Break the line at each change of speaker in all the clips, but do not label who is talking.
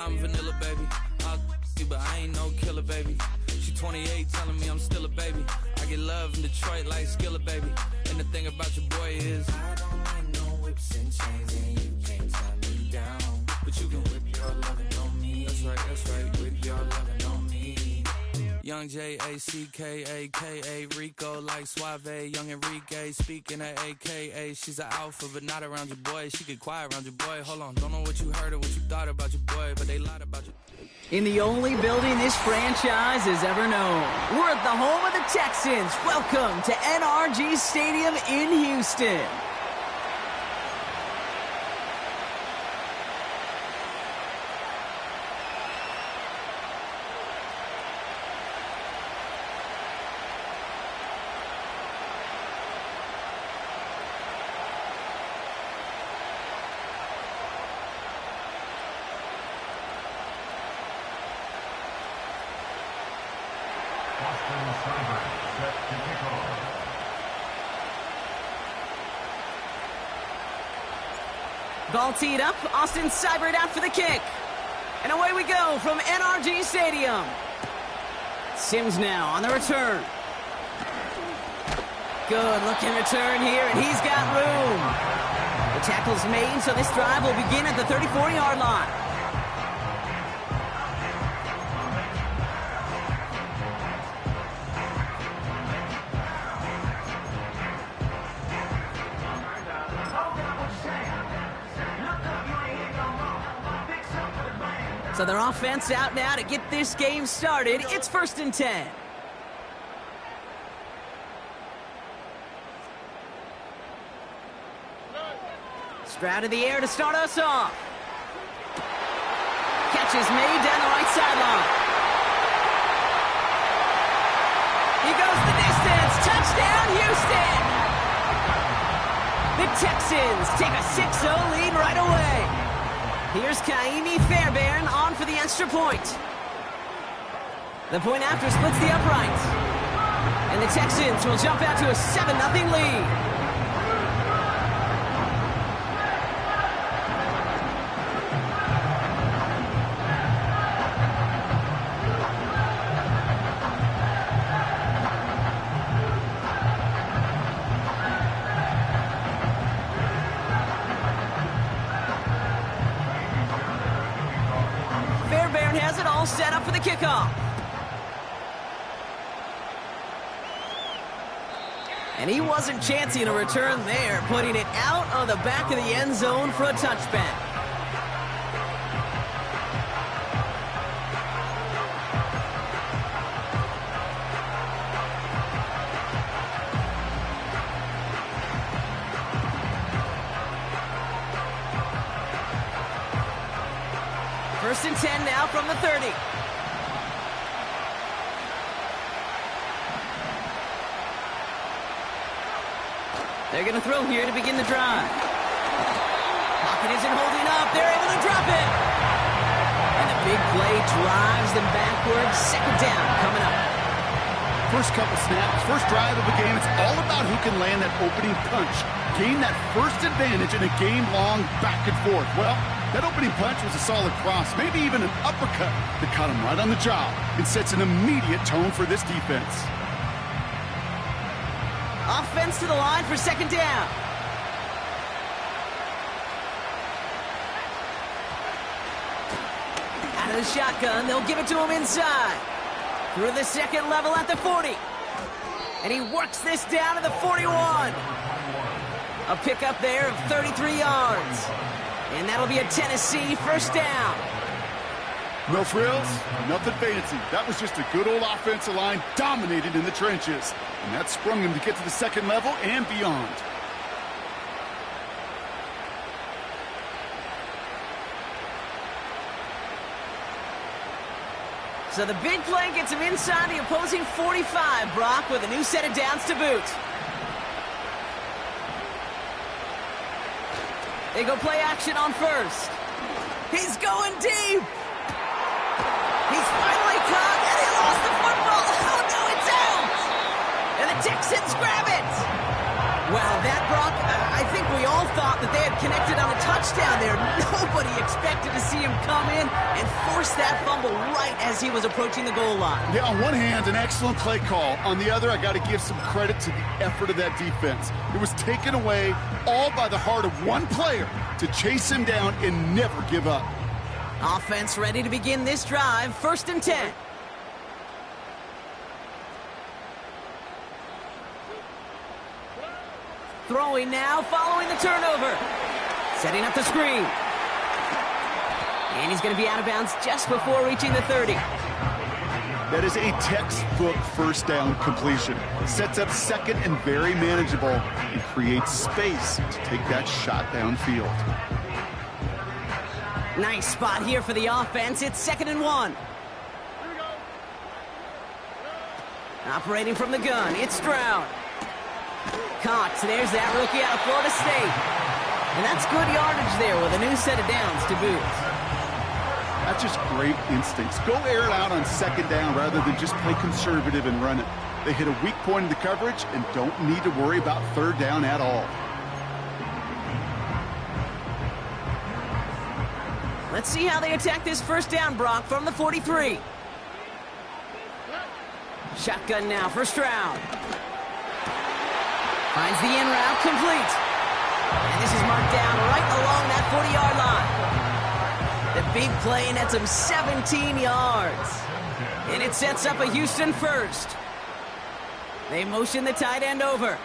I'm vanilla, baby. But I ain't no killer, baby. She 28 telling me I'm still a baby. I get love in Detroit like Skillet, baby. And the thing about your boy is I don't need no whips and chains, and you can't tie me down. But you can whip your lovin' on me. That's right, whip your lovin' on me. Young J-A-C-K-A-K-A, Rico like Suave, Young Enrique, speaking at AKA. She's an alpha, but not around your boy. She get quiet around your boy. Hold on, don't know what you heard or what you thought about your boy, but they lied about you.
In the only building this franchise has ever known, we're at the home of the Texans. Welcome to NRG Stadium in Houston. Ball teed up, Austin Seibert out for the kick. And away we go from NRG Stadium. Sims now on the return. Good looking return here, and he's got room. The tackle's made, so this drive will begin at the 34-yard line. So their offense out now to get this game started. It's 1st and 10. Stroud in the air to start us off. Catch is made down the right sideline. He goes the distance. Touchdown, Houston! The Texans take a 6-0 lead right away. Here's Kaimi Fairbairn on for the extra point. The point after splits the upright. And the Texans will jump out to a 7-0 lead. Has it all set up for the kickoff. And he wasn't chancing a return there, putting it out of the back of the end zone for a touchback. First and 10 now from the 30. They're going to throw here to begin the drive. Pocket isn't holding up. They're able to drop it. And the big play drives them backwards. 2nd down coming up.
First couple snaps, first drive of the game, it's all about who can land that opening punch. Gain that first advantage in a game-long back and forth. Well, that opening punch was a solid cross, maybe even an uppercut that caught him right on the job and sets an immediate tone for this defense.
Offense to the line for 2nd down. Out of the shotgun, they'll give it to him inside. Through the second level at the 40. And he works this down to the 41. A pickup there of 33 yards. And that'll be a Tennessee 1st down.
No frills, nothing fancy. That was just a good old offensive line dominated in the trenches. And that sprung him to get to the second level and beyond.
So the big play gets him inside the opposing 45, Brock, with a new set of downs to boot. They go play action on first. He's going deep. He's finally caught, and he lost the football. Oh, no, it's out. And the Texans grab it. Well, that, Brock, I think we all thought that they had connected on a touchdown. touchdown there. Nobody expected to see him come in and force that fumble right as he was approaching the goal line.
Yeah, on one hand, an excellent play call. On the other, I got to give some credit to the effort of that defense. It was taken away all by the heart of one player to chase him down and never give up.
Offense ready to begin this drive. 1st and 10. Throwing now, following the turnover. Setting up the screen. And he's going to be out of bounds just before reaching the 30.
That is a textbook first down completion. Sets up second and very manageable and creates space to take that shot downfield.
Nice spot here for the offense. It's 2nd and 1. Operating from the gun, it's Stroud. Caught. There's that rookie out of Florida State. And that's good yardage there with a new set of downs to boot.
That's just great instincts. Go air it out on 2nd down rather than just play conservative and run it. They hit a weak point in the coverage and don't need to worry about 3rd down at all.
Let's see how they attack this 1st down, Brock, from the 43. Shotgun now for Stroud. Finds the in route complete. And this is marked down right along that 40-yard line. The big play nets him 17 yards. And it sets up a Houston 1st. They motion the tight end over.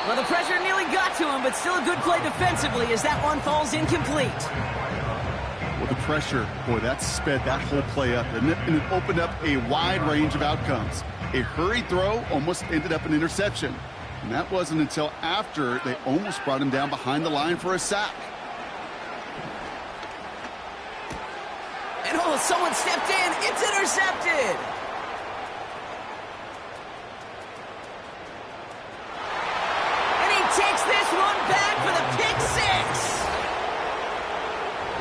Well, the pressure nearly got to him, but still a good play defensively as that one falls incomplete.
Well, the pressure, boy, that sped that whole play up, and it opened up a wide range of outcomes. A hurried throw almost ended up an interception. And that wasn't until after they almost brought him down behind the line for a sack.
And oh, someone stepped in. It's intercepted. Takes this one back for the pick 6.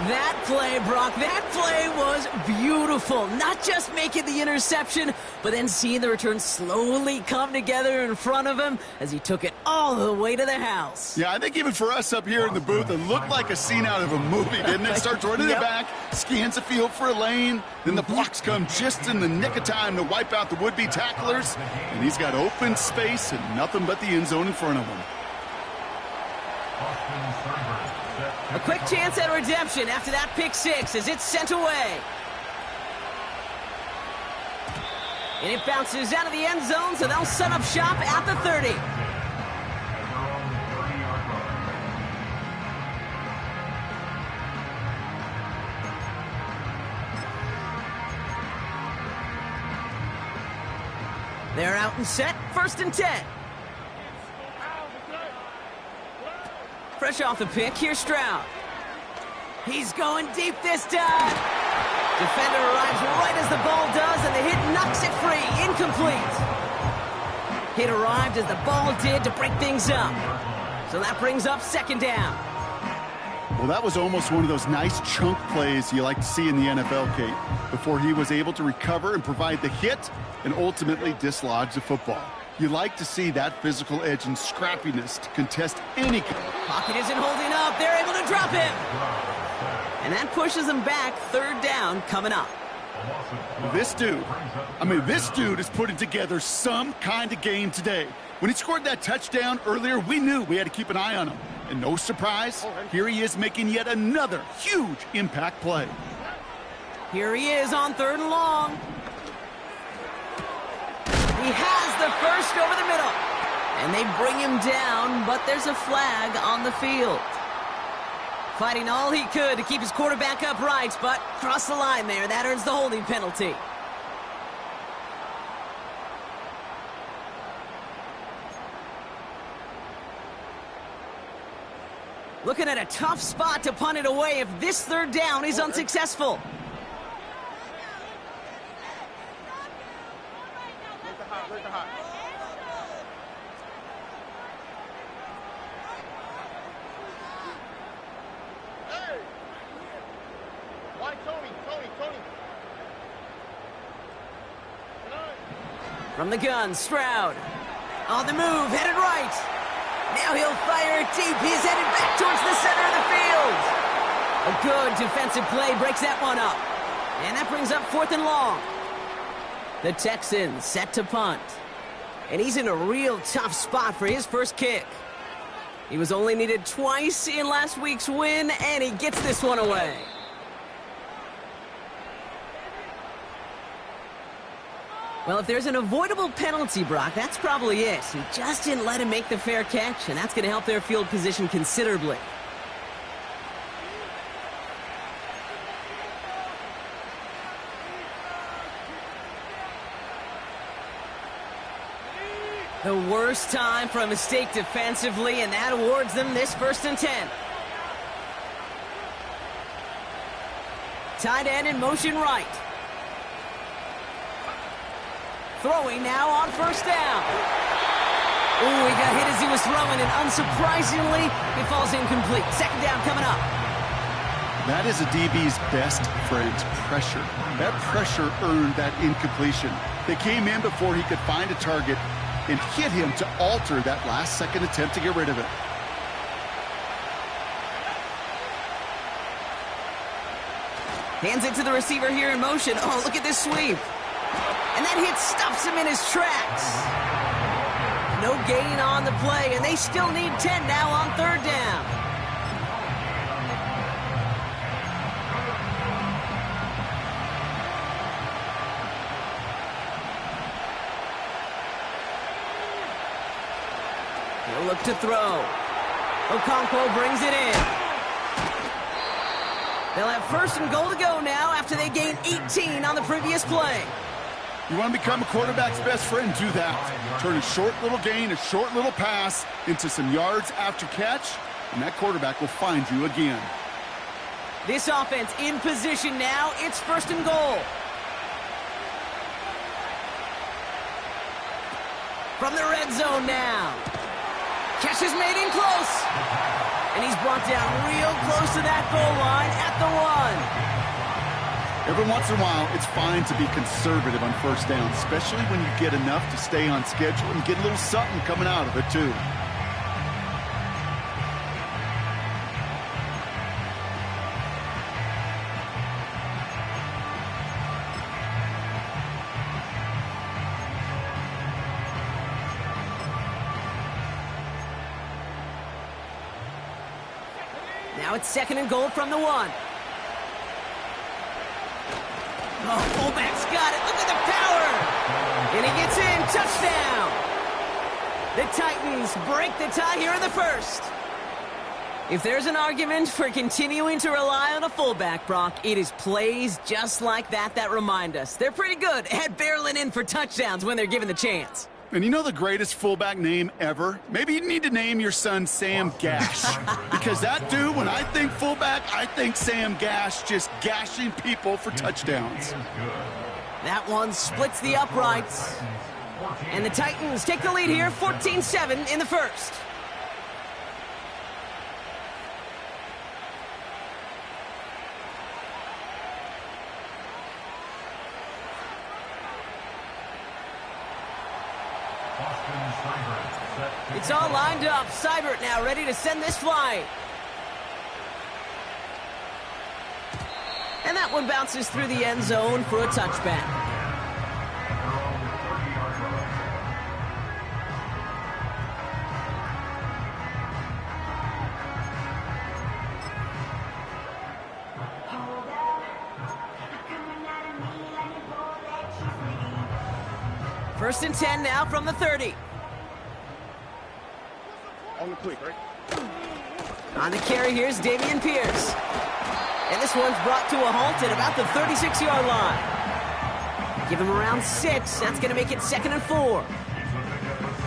That play, Brock, that play was beautiful. Not just making the interception, but then seeing the return slowly come together in front of him as he took it all the way to the house.
Yeah, I think even for us up here in the booth, it looked like a scene out of a movie, didn't it? Starts running it back, scans the field for a lane, then the blocks come just in the nick of time to wipe out the would-be tacklers, and he's got open space and nothing but the end zone in front of him.
A quick chance at redemption after that pick 6 as it's sent away. And it bounces out of the end zone, so they'll set up shop at the 30. They're out and set, 1st and 10. Fresh off the pick, here's Stroud. He's going deep this time. Defender arrives right as the ball does, and the hit knocks it free. Incomplete. Hit arrived as the ball did to break things up. So that brings up 2nd down.
Well, that was almost one of those nice chunk plays you like to see in the NFL, Kate, before he was able to recover and provide the hit and ultimately dislodge the football. You like to see that physical edge and scrappiness to contest any kind.
Pocket isn't holding up. They're able to drop him. And that pushes him back. 3rd down coming up.
This dude is putting together some kind of game today. When he scored that touchdown earlier, we knew we had to keep an eye on him. And no surprise, here he is making yet another huge impact play.
Here he is on 3rd and long. He has the 1st over the middle. And they bring him down, but there's a flag on the field. Fighting all he could to keep his quarterback upright, but cross the line there. That earns the holding penalty. Looking at a tough spot to punt it away if this 3rd down is unsuccessful. From the gun, Stroud. On the move, headed right. Now he'll fire it deep. He's headed back towards the Good defensive play breaks that one up. And that brings up 4th and long. The Texans set to punt. And he's in a real tough spot for his first kick. He was only needed twice in last week's win, and he gets this one away. Well, if there's an avoidable penalty, Brock, that's probably it. He just didn't let him make the fair catch, and that's going to help their field position considerably. The worst time for a mistake defensively, and that awards them this 1st and 10. Tight end in motion right. Throwing now on 1st down. Ooh, he got hit as he was throwing, and unsurprisingly, he falls incomplete. 2nd down coming up.
That is a DB's best friend, pressure. That pressure earned that incompletion. They came in before he could find a target and hit him to alter that last-second attempt to get rid of it.
Hands it to the receiver here in motion. Oh, look at this sweep. And that hit stuffs him in his tracks. No gain on the play, and they still need 10 now on 3rd down. He'll look to throw. Okonkwo brings it in. They'll have 1st and goal to go now after they gain 18 on the previous play.
You want to become a quarterback's best friend, do that. Turn a short little gain, a short little pass into some yards after catch, and that quarterback will find you again.
This offense in position now. It's 1st and goal. From the red zone now. Catch is made in close. And he's brought down real close to that goal line at the 1.
Every once in a while, it's fine to be conservative on 1st down, especially when you get enough to stay on schedule and get a little something coming out of it, too.
Now it's 2nd and goal from the 1. Oh, fullback's got it. Look at the power. And he gets in. Touchdown. The Titans break the tie here in the 1st. If there's an argument for continuing to rely on a fullback, Brock, it is plays just like that that remind us. They're pretty good at barreling in for touchdowns when they're given the chance.
And you know the greatest fullback name ever? Maybe you need to name your son Sam Gash. Because that dude, when I think fullback, I think Sam Gash just gashing people for touchdowns.
That one splits the uprights. And the Titans take the lead here, 14-7 in the 1st. It's all lined up. Seibert now ready to send this flying. And that one bounces through the end zone for a touchback. First and 10 now from the 30.
On the quick, right?
On the carry, here's Dameon Pierce. And this one's brought to a halt at about the 36-yard line. Give him around 6. That's going to make it 2nd and 4.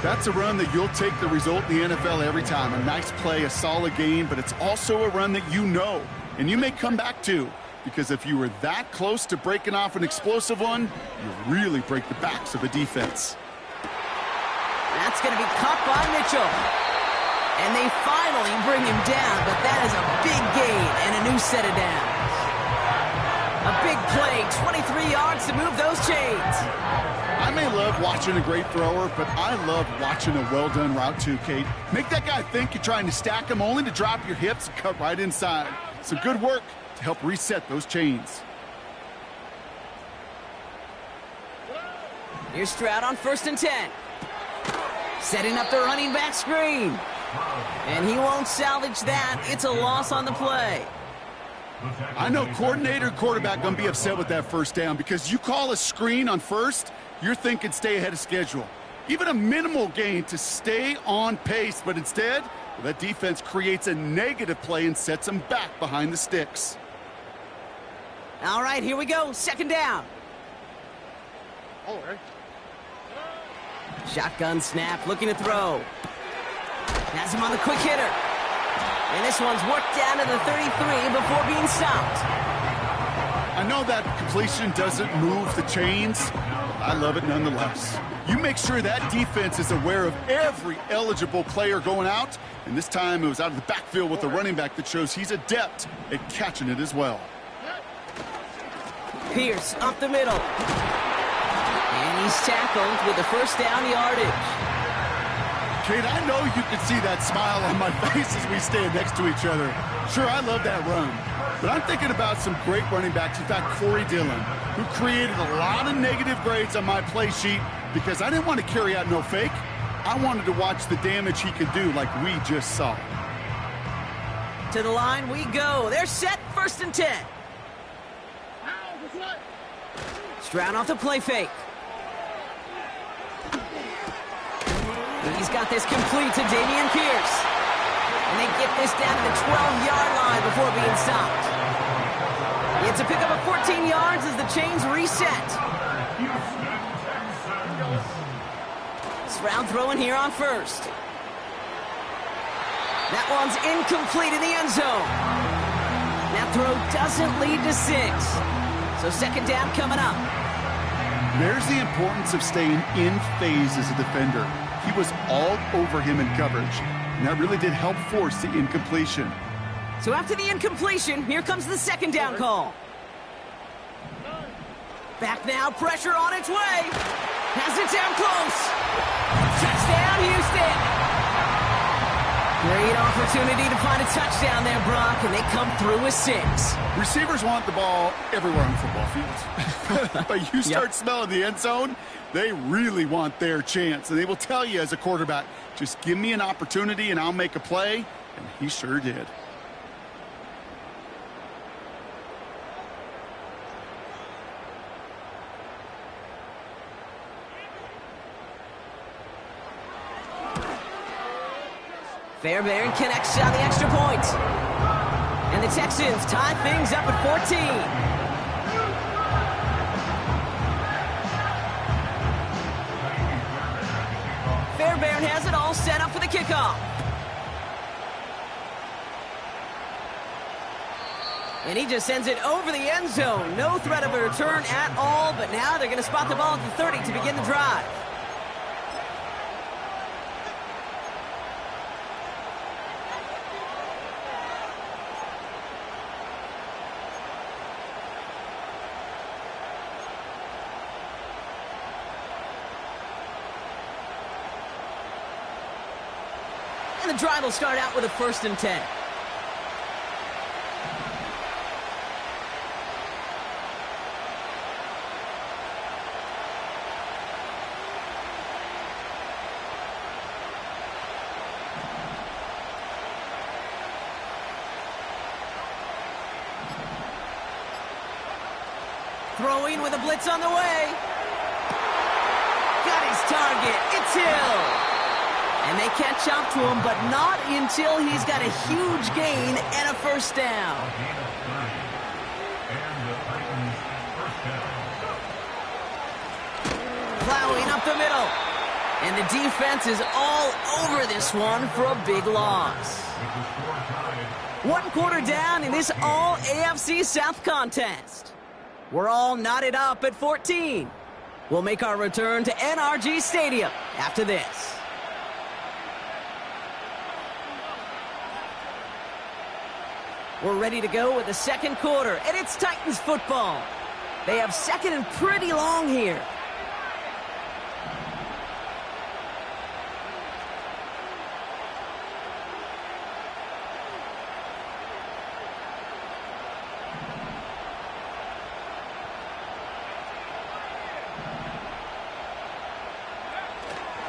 That's a run that you'll take the result in the NFL every time. A nice play, a solid game, but it's also a run that you know, and you may come back to. Because if you were that close to breaking off an explosive one, you really break the backs of a defense.
That's going to be caught by Mitchell. And they finally bring him down, but that is a big gain and a new set of downs. A big play, 23 yards to move those chains.
I may love watching a great thrower, but I love watching a well-done route too, Kate. Make that guy think you're trying to stack him only to drop your hips and cut right inside. Some good work to help reset those chains.
Here's Stroud on 1st and 10. Setting up the running back screen. And he won't salvage that. It's a loss on the play.
I know coordinator and quarterback going to be upset with that first down because you call a screen on first, you're thinking stay ahead of schedule. Even a minimal gain to stay on pace, but instead, that defense creates a negative play and sets them back behind the sticks.
All right, here we go. 2nd down.
All right.
Shotgun snap, looking to throw. Has him on the quick hitter. And this one's worked down to the 33 before being stopped.
I know that completion doesn't move the chains. I love it nonetheless. You make sure that defense is aware of every eligible player going out. And this time it was out of the backfield with the running back that shows he's adept at catching it as well.
Pierce up the middle. And he's tackled with the first down yardage.
Kate, I know you can see that smile on my face as we stand next to each other. Sure, I love that run. But I'm thinking about some great running backs. In fact, Corey Dillon, who created a lot of negative grades on my play sheet because I didn't want to carry out no fake. I wanted to watch the damage he could do like we just saw.
To the line we go. They're set, 1st and 10. Stroud off the play fake. He's got this complete to Dameon Pierce. And they get this down to the 12-yard line before being stopped. It's a pickup of 14 yards as the chains reset. Stroud throwing here on 1st. That one's incomplete in the end zone. That throw doesn't lead to 6. So 2nd down coming up.
There's the importance of staying in phase as a defender. He was all over him in coverage, and that really did help force the incompletion.
So after the incompletion, here comes the 2nd down call. Back now, pressure on its way. Has it down close. Touchdown, Houston. Great opportunity to find a touchdown there, Brock, and they come through with 6.
Receivers want the ball everywhere on the football field. But you start smelling the end zone, they really want their chance. And they will tell you as a quarterback, just give me an opportunity and I'll make a play. And he sure did.
Fairbairn connects on the extra point. And the Texans tie things up at 14. Fairbairn has it all set up for the kickoff. And he just sends it over the end zone. No threat of a return at all, but now they're going to spot the ball at the 30 to begin the drive. And the drive will start out with a 1st and 10. Throwing with a blitz on the way. Got his target. It's Hill. And they catch up to him, but not until he's got a huge gain and a 1st down. Plowing up the middle. And the defense is all over this one for a big loss. 1 quarter down in this all AFC South contest. We're all knotted up at 14. We'll make our return to NRG Stadium after this. We're ready to go with the 2nd quarter, and it's Titans football. They have 2nd and pretty long here.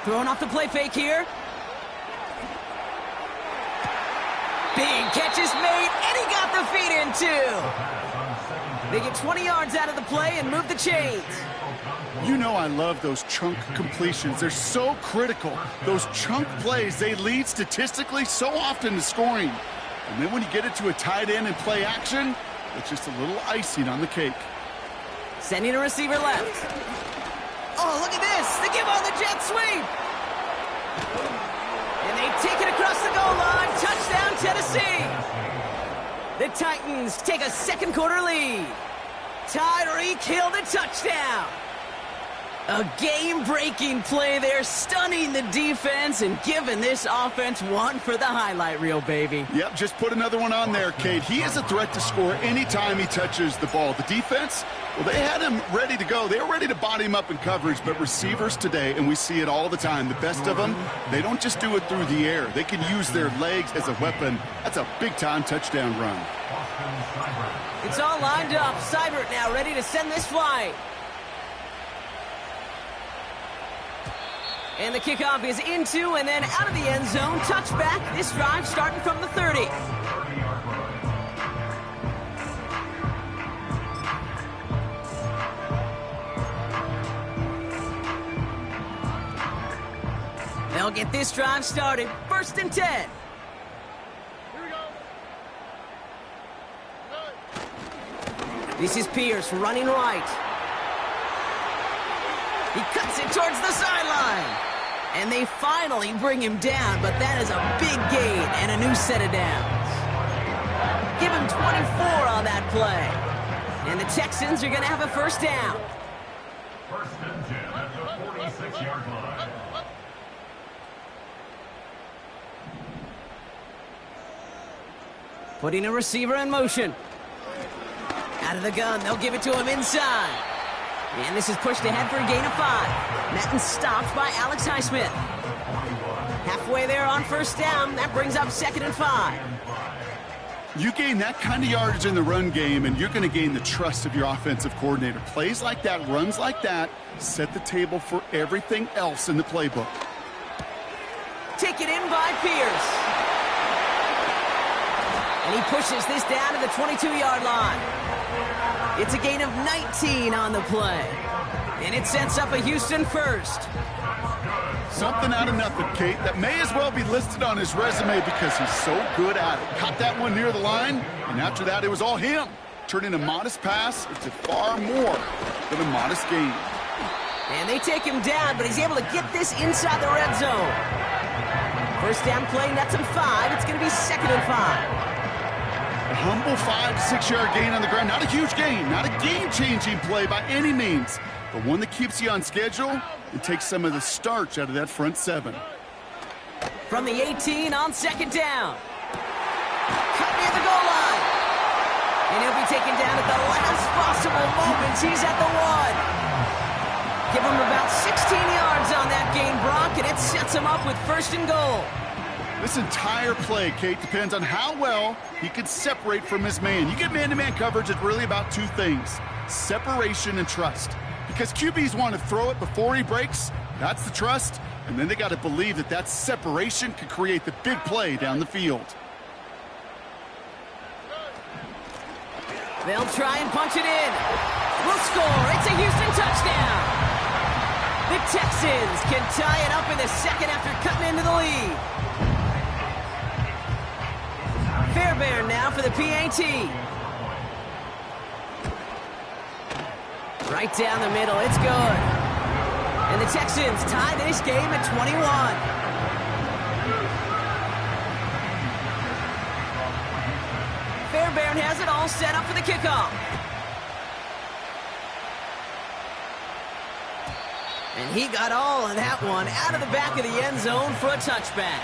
Throwing off the play fake here. Big catch is made, and he got the feet in too. They get 20 yards out of the play and move the chains.
You know I love those chunk completions. They're so critical. Those chunk plays, they lead statistically so often to scoring. And then when you get it to a tight end and play action, it's just a little icing on the cake.
Sending a receiver left. Oh, look at this. They give on the jet sweep. And they take it across the goal line. Touchdown, Tennessee. The Titans take a second quarter lead. Tyreek Hill the touchdown. A game-breaking play there, stunning the defense and giving this offense one for the highlight reel, baby.
Yep, just put another one on there, Kate. He is a threat to score anytime he touches the ball. The defense, well, they had him ready to go. They were ready to body him up in coverage, but receivers today, and we see it all the time, the best of them, they don't just do it through the air. They can use their legs as a weapon. That's a big-time touchdown run.
It's all lined up. Seibert now ready to send this flight. And the kickoff is into and then out of the end zone. Touchback. This drive starting from the 30. They'll get this drive started. 1st and 10. This is Pierce running right. He cuts it towards the sideline. And they finally bring him down, but that is a big gain and a new set of downs. Give him 24 on that play. And the Texans are going to have a first down.
1st and 10 at the 46-yard line.
Putting a receiver in motion. Out of the gun, they'll give it to him inside. And this is pushed ahead for a gain of 5. Madden stopped by Alex Highsmith. Halfway there on 1st down. That brings up 2nd and 5.
You gain that kind of yardage in the run game, and you're going to gain the trust of your offensive coordinator. Plays like that, runs like that, set the table for everything else in the playbook.
Taken in by Pierce. And he pushes this down to the 22-yard line. It's a gain of 19 on the play. And it sets up a Houston first.
Something out of nothing, Kate, that may as well be listed on his resume because he's so good at it. Caught that one near the line, and after that, it was all him. Turning a modest pass into far more than a modest gain.
And they take him down, but he's able to get this inside the red zone. 1st down play, nets him 5. It's going to be 2nd and 5.
A humble 5 to 6 yard gain on the ground. Not a huge gain, not a game-changing play by any means, but one that keeps you on schedule and takes some of the starch out of that front 7.
From the 18 on 2nd down. Cut near the goal line. And he'll be taken down at the last possible moments. He's at the 1. Give him about 16 yards on that gain, Brock, and it sets him up with 1st and goal.
This entire play, Kate, depends on how well he can separate from his man. You get man-to-man coverage, it's really about 2 things, separation and trust. Because QBs want to throw it before he breaks, that's the trust, and then they got to believe that that separation can create the big play down the field.
They'll try and punch it in. We'll score. It's a Houston touchdown. The Texans can tie it up in the 2nd after cutting into the lead. Fairbairn now for the PAT. Right down the middle, it's good. And the Texans tie this game at 21. Fairbairn has it all set up for the kickoff. And he got all of that one out of the back of the end zone for a touchback.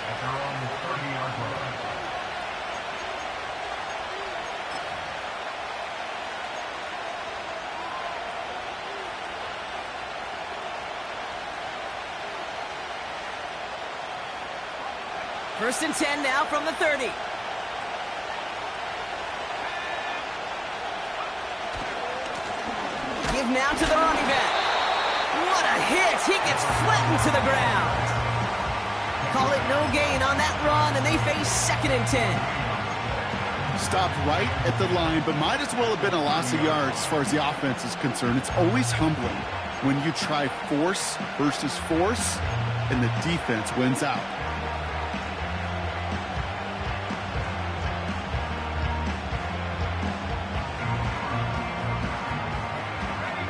First and 10 now from the 30. Give now to the running back. What a hit! He gets flattened to the ground. call it no gain on that run, and they face 2nd and 10.
Stopped right at the line, but might as well have been a loss of yards as far as the offense is concerned. It's always humbling when you try force versus force, and the defense wins out.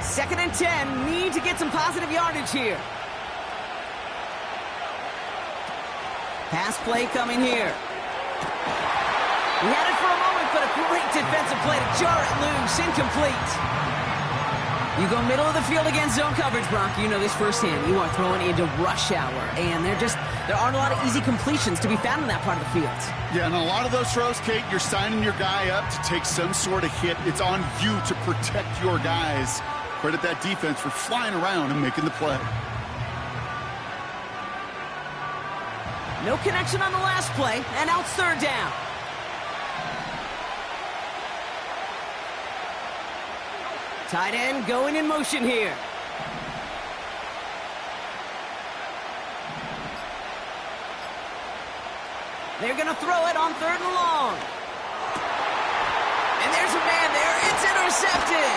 Second and 10, need to get some positive yardage here. Pass play coming here. He had it for a moment, but a great defensive play to jar it loose, incomplete. You go middle of the field against zone coverage, Brock. You know this firsthand. You are throwing into rush hour, and there aren't a lot of easy completions to be found in that part of the field.
Yeah, and a lot of those throws, Kate, you're signing your guy up to take some sort of hit. It's on you to protect your guys. Credit that defense for flying around and making the play.
No connection on the last play, and now it's 3rd down. Tight end going in motion here. They're going to throw it on 3rd and long. And there's a man there. It's intercepted.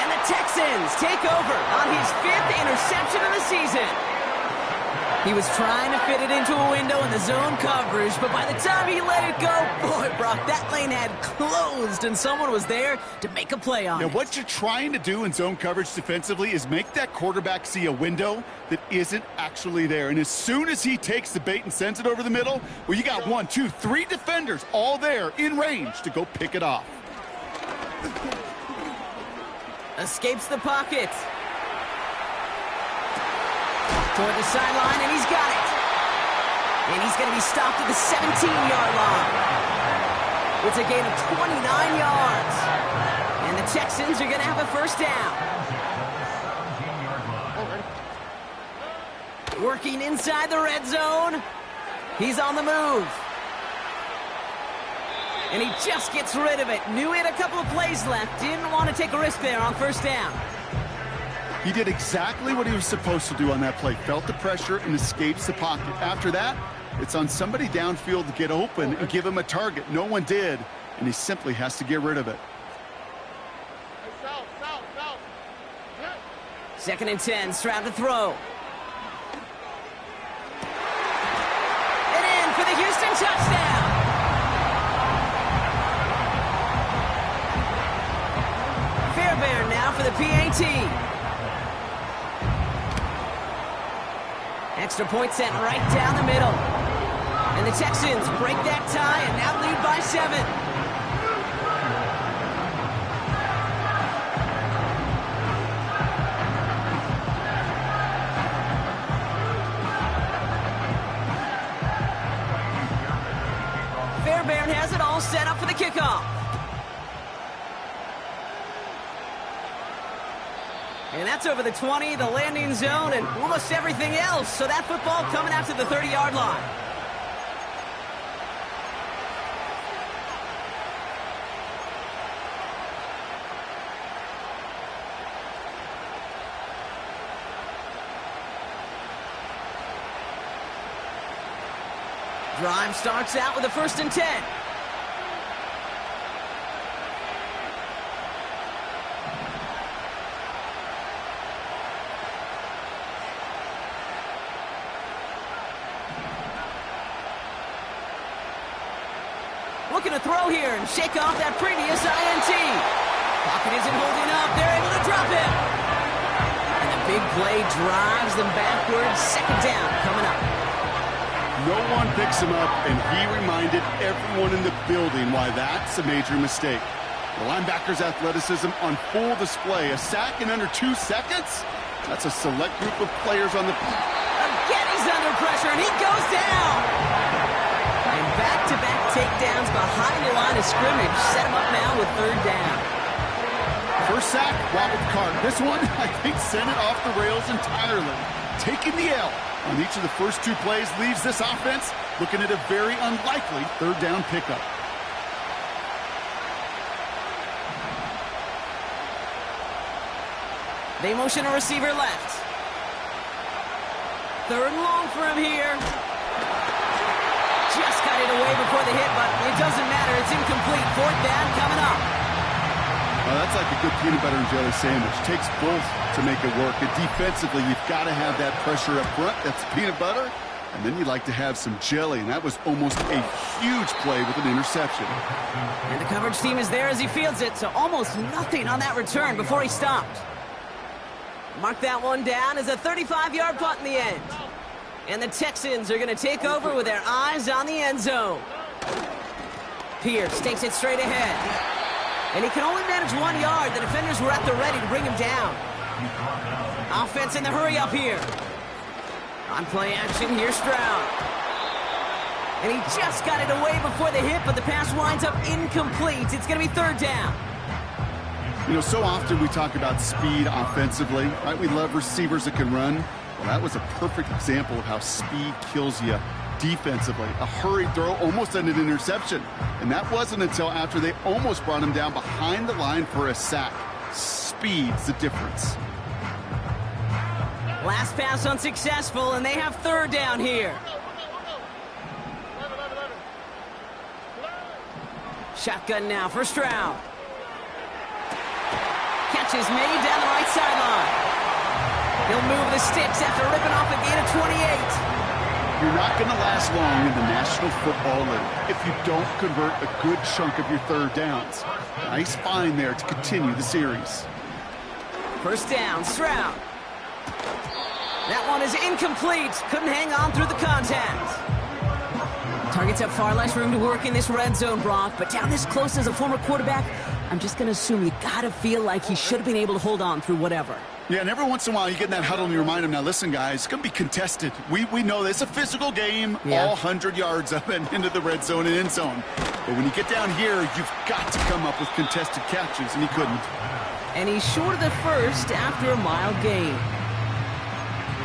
And the Texans take over on his 5th interception of the season. He was trying to fit it into a window in the zone coverage, but by the time he let it go, boy, Brock, that lane had closed, and someone was there to make a play on it.
What you're trying to do in zone coverage defensively is make that quarterback see a window that isn't actually there. And as soon as he takes the bait and sends it over the middle, well, you got 1, 2, 3 defenders all there in range to go pick it off.
Escapes the pocket. Toward the sideline, and he's got it. And he's going to be stopped at the 17-yard line. It's a gain of 29 yards. And the Texans are going to have a 1st down. Working inside the red zone. He's on the move. And he just gets rid of it. Knew he had a couple of plays left. Didn't want to take a risk there on 1st down.
He did exactly what he was supposed to do on that play. Felt the pressure and escapes the pocket. After that, it's on somebody downfield to get open and give him a target. No one did, and he simply has to get rid of it.
2nd and 10, Stroud to throw. And in for the Houston touchdown. Fairbairn now for the PAT. Extra point sent right down the middle. And the Texans break that tie and now lead by 7. Fairbairn has it all set up for the kickoff. And that's over the 20, the landing zone, and almost everything else. So that football coming out to the 30-yard line. Drive starts out with a 1st and 10. Looking to throw here and shake off that previous INT. Pocket isn't holding up. They're able to drop him. And the big play drives them backwards. 2nd down coming up.
No one picks him up, and he reminded everyone in the building why that's a major mistake. The linebacker's athleticism on full display. A sack in under 2 seconds? That's a select group of players on the...
Again, he's under pressure, and he goes down. And back-to-back takedowns behind the line of scrimmage. Set him up now with 3rd down.
First sack, wobbled the cart. This one, I think, sent it off the rails entirely. Taking the L on each of the first 2 plays leaves this offense looking at a very unlikely 3rd down pickup.
They motion a receiver left. 3rd and long for him here. just got it away before the hit, but it doesn't matter. It's incomplete. Fourth down coming up.
Well, that's like a good peanut butter and jelly sandwich. Takes both to make it work. And defensively, you've got to have that pressure up front. That's peanut butter. And then you like to have some jelly. And that was almost a huge play with an interception.
And the coverage team is there as he fields it, so almost nothing on that return before he stopped. Mark that one down as a 35-yard punt in the end. And the Texans are going to take over with their eyes on the end zone. Pierce takes it straight ahead. And he can only manage 1 yard. The defenders were at the ready to bring him down. Offense in the hurry up here. On play action, here's Stroud. And he just got it away before the hit, but the pass winds up incomplete. It's going to be third down.
You know, so often we talk about speed offensively, right? We love receivers that can run. Well, that was a perfect example of how speed kills you defensively. A hurried throw almost ended an interception. And that wasn't until after they almost brought him down behind the line for a sack. Speed's the difference.
Last pass unsuccessful, and they have third down here. Shotgun now for Stroud. Catch is made down the right sideline. He'll move the sticks after ripping off a gain of 28.
You're not going to last long in the National Football League if you don't convert a good chunk of your third downs. Nice find there to continue the series.
First down, Stroud. That one is incomplete. Couldn't hang on through the contact. Targets have far less room to work in this red zone, Brock, but down this close as a former quarterback, I'm just going to assume you got to feel like he should have been able to hold on through whatever.
Yeah, and every once in a while you get in that huddle and you remind him, now listen, guys, it's going to be contested. We know this. It's a physical game, all 100 yards up and into the red zone and end zone. But when you get down here, you've got to come up with contested catches, and he couldn't.
And he's short of the first after a mile gain.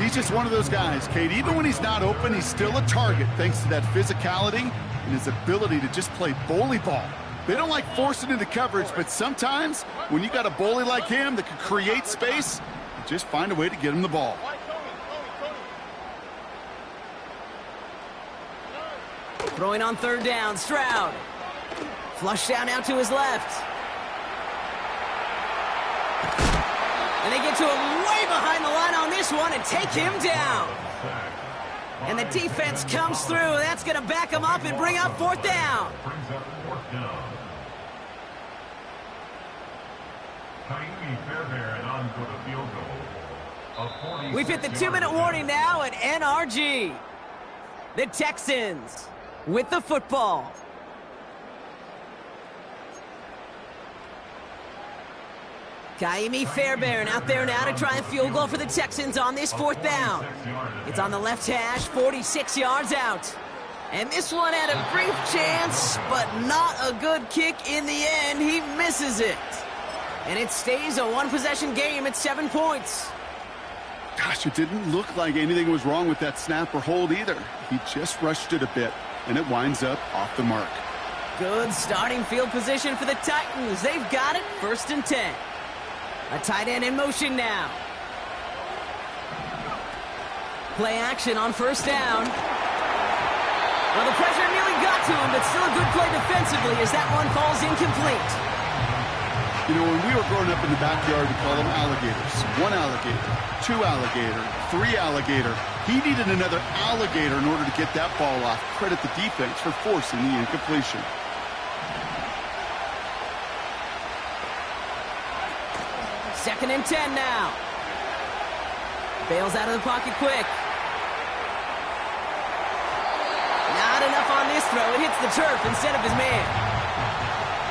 He's just one of those guys, Kate. Even when he's not open, he's still a target thanks to that physicality and his ability to just play bully ball. They don't like forcing into coverage, but sometimes when you got a bully like him that can create space, you just find a way to get him the ball.
Throwing on third down, Stroud. Flush down out to his left. And they get to him way behind the line on this one and take him down. And the defense comes through. That's going to back him up and bring up fourth down. We've hit the 2-minute warning now at NRG. The Texans with the football. Kaimi Fairbairn out there now to try a field goal for the Texans on this fourth down. It's on the left hash, 46 yards out. And this one had a brief chance, but not a good kick in the end. He misses it. And it stays a one-possession game at 7 points.
Gosh, it didn't look like anything was wrong with that snap or hold either. He just rushed it a bit, and it winds up off the mark.
Good starting field position for the Titans. They've got it, 1st and 10. A tight end in motion now. Play action on first down. Well, the pressure nearly got to him, but still a good play defensively as that one falls incomplete.
You know, when we were growing up in the backyard, we called them alligators. 1 alligator, 2 alligator, 3 alligator. He needed another alligator in order to get that ball off. Credit the defense for forcing the incompletion.
Second and 10 now. Bails out of the pocket quick. Not enough on this throw. It hits the turf instead of his man.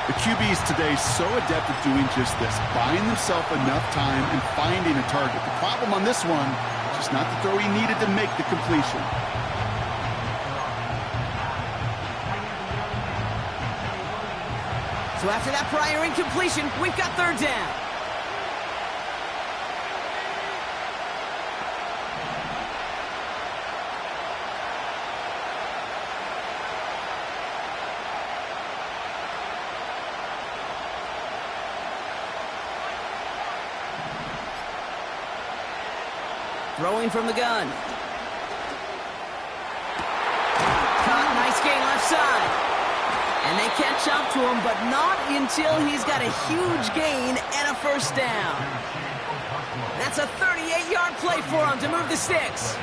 The QBs today so adept at doing just this, buying themselves enough time and finding a target. The problem on this one, just not the throw he needed to make the completion.
So after that prior incompletion, we've got third down. Throwing from the gun. Caught, nice gain left side. And they catch up to him, but not until he's got a huge gain and a first down. That's a 38-yard play for him to move the sticks.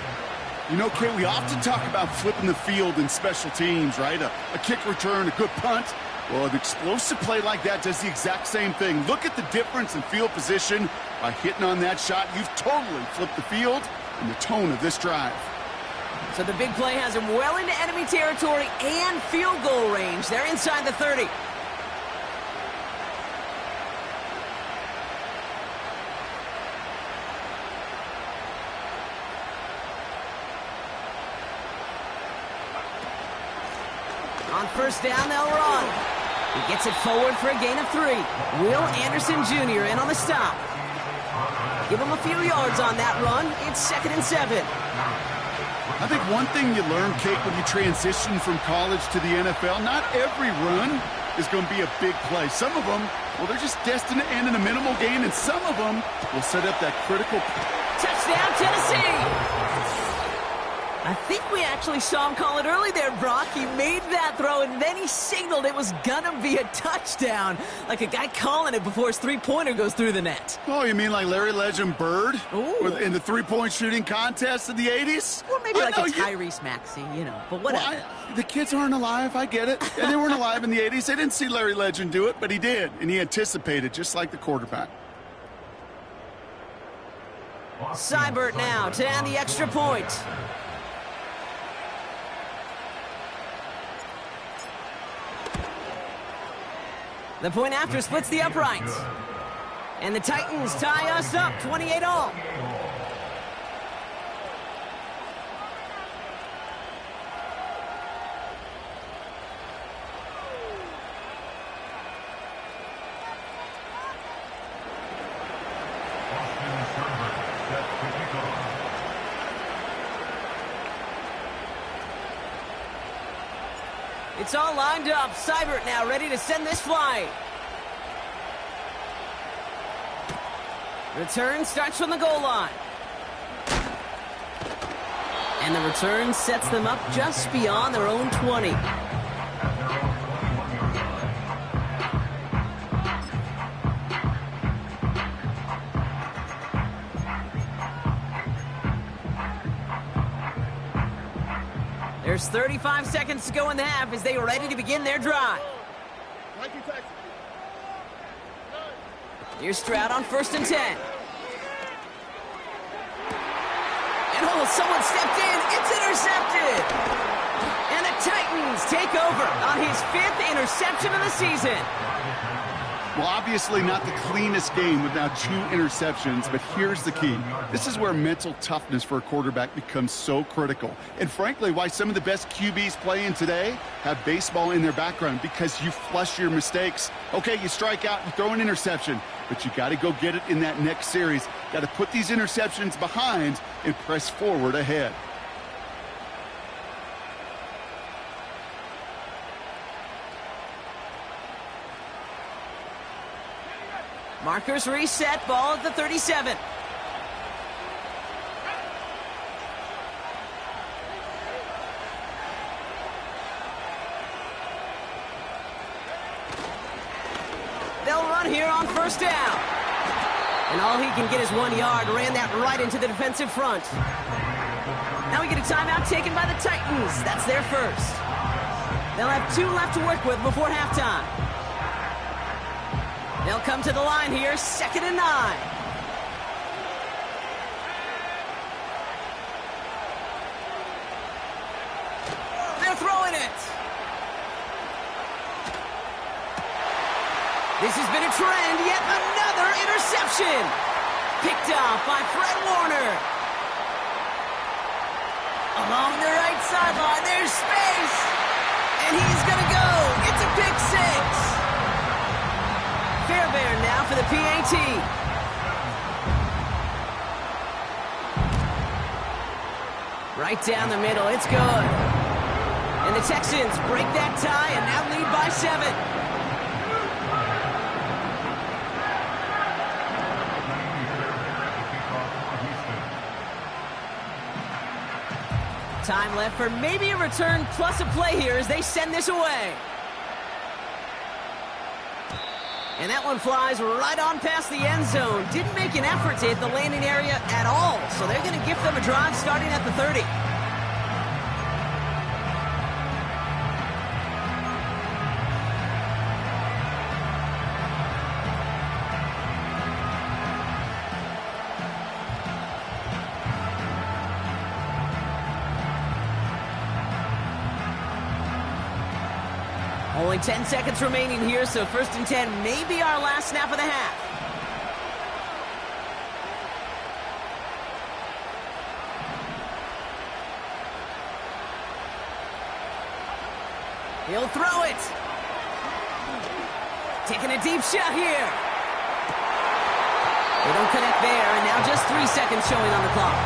You know, Kate, we often talk about flipping the field in special teams, right? A kick return, a good punt. Well, an explosive play like that does the exact same thing. Look at the difference in field position. By hitting on that shot, you've totally flipped the field and the tone of this drive.
So the big play has him well into enemy territory and field goal range. They're inside the 30. On first down, they'll run. He gets it forward for a gain of 3. Will Anderson Jr. in on the stop. Give him a few yards on that run. It's 2nd and 7.
I think one thing you learn, Kate, when you transition from college to the NFL, not every run is going to be a big play. Some of them, well, they're just destined to end in a minimal gain, and some of them will set up that critical...
Touchdown, Tennessee! I think we actually saw him call it early there, Brock. He made that throw, and then he signaled it was gonna be a touchdown. Like a guy calling it before his three-pointer goes through the net.
Oh, you mean like Larry Legend Bird?
Ooh.
In the three-point shooting contest in the 80s?
Or maybe like a Tyrese Maxey, you know, but whatever.
Well, the kids aren't alive, I get it. And they weren't alive in the 80s. They didn't see Larry Legend do it, but he did, and he anticipated, just like the quarterback.
Seibert now to add the extra point. The point after splits the uprights. And the Titans tie us up 28-all. It's all lined up. Seibert now ready to send this flying. Return starts from the goal line. And the return sets them up just beyond their own 20. There's 35 seconds to go in the half as they are ready to begin their drive. Here's Stroud on 1st and 10. And oh, someone stepped in. It's intercepted. And the Titans take over on his 5th interception of the season.
Well, obviously not the cleanest game without 2 interceptions, but here's the key. This is where mental toughness for a quarterback becomes so critical. And frankly, why some of the best QBs playing today have baseball in their background, because you flush your mistakes. Okay, you strike out, you throw an interception, but you got to go get it in that next series. Got to put these interceptions behind and press forward ahead.
Markers reset, ball at the 37. They'll run here on 1st down. And all he can get is 1 yard. Ran that right into the defensive front. Now we get a timeout taken by the Titans. That's their first. They'll have 2 left to work with before halftime. They'll come to the line here, 2nd and 9. They're throwing it. This has been a trend, yet another interception. Picked off by Fred Warner. Along the right sideline, there's space. And he's going to go. It's a pick 6. Fairbairn now for the PAT. Right down the middle, it's good. And the Texans break that tie and now lead by 7. Time left for maybe a return plus a play here as they send this away. And that one flies right on past the end zone. Didn't make an effort to hit the landing area at all, so they're going to gift them a drive starting at the 30. Only 10 seconds remaining here, so 1st and 10 may be our last snap of the half. He'll throw it. Taking a deep shot here. They don't connect there, and now just 3 seconds showing on the clock.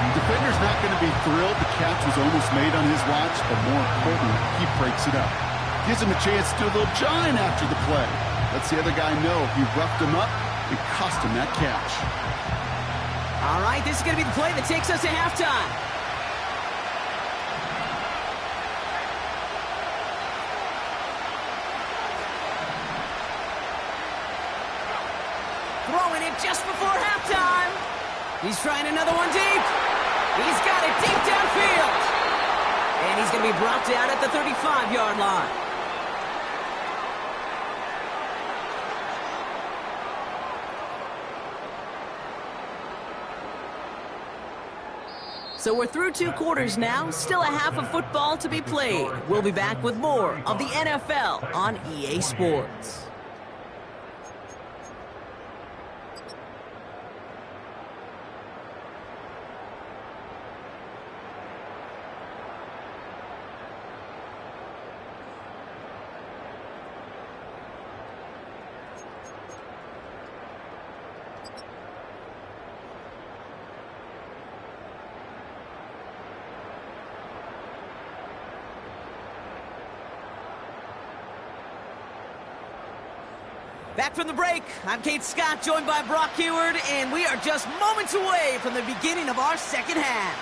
The defender's not going to be thrilled the catch was almost made on his watch, but more importantly, he breaks it up. Gives him a chance to do a little jawing after the play. Lets the other guy know he roughed him up and cost him that catch.
All right, this is going to be the play that takes us to halftime. Throwing it just before halftime. He's trying another one deep. He's got it deep downfield. And he's going to be brought down at the 35-yard line. So we're through 2 quarters now, still a half of football to be played. We'll be back with more of the NFL on EA Sports. Back from the break, I'm Kate Scott, joined by Brock Heward, and we are just moments away from the beginning of our second half.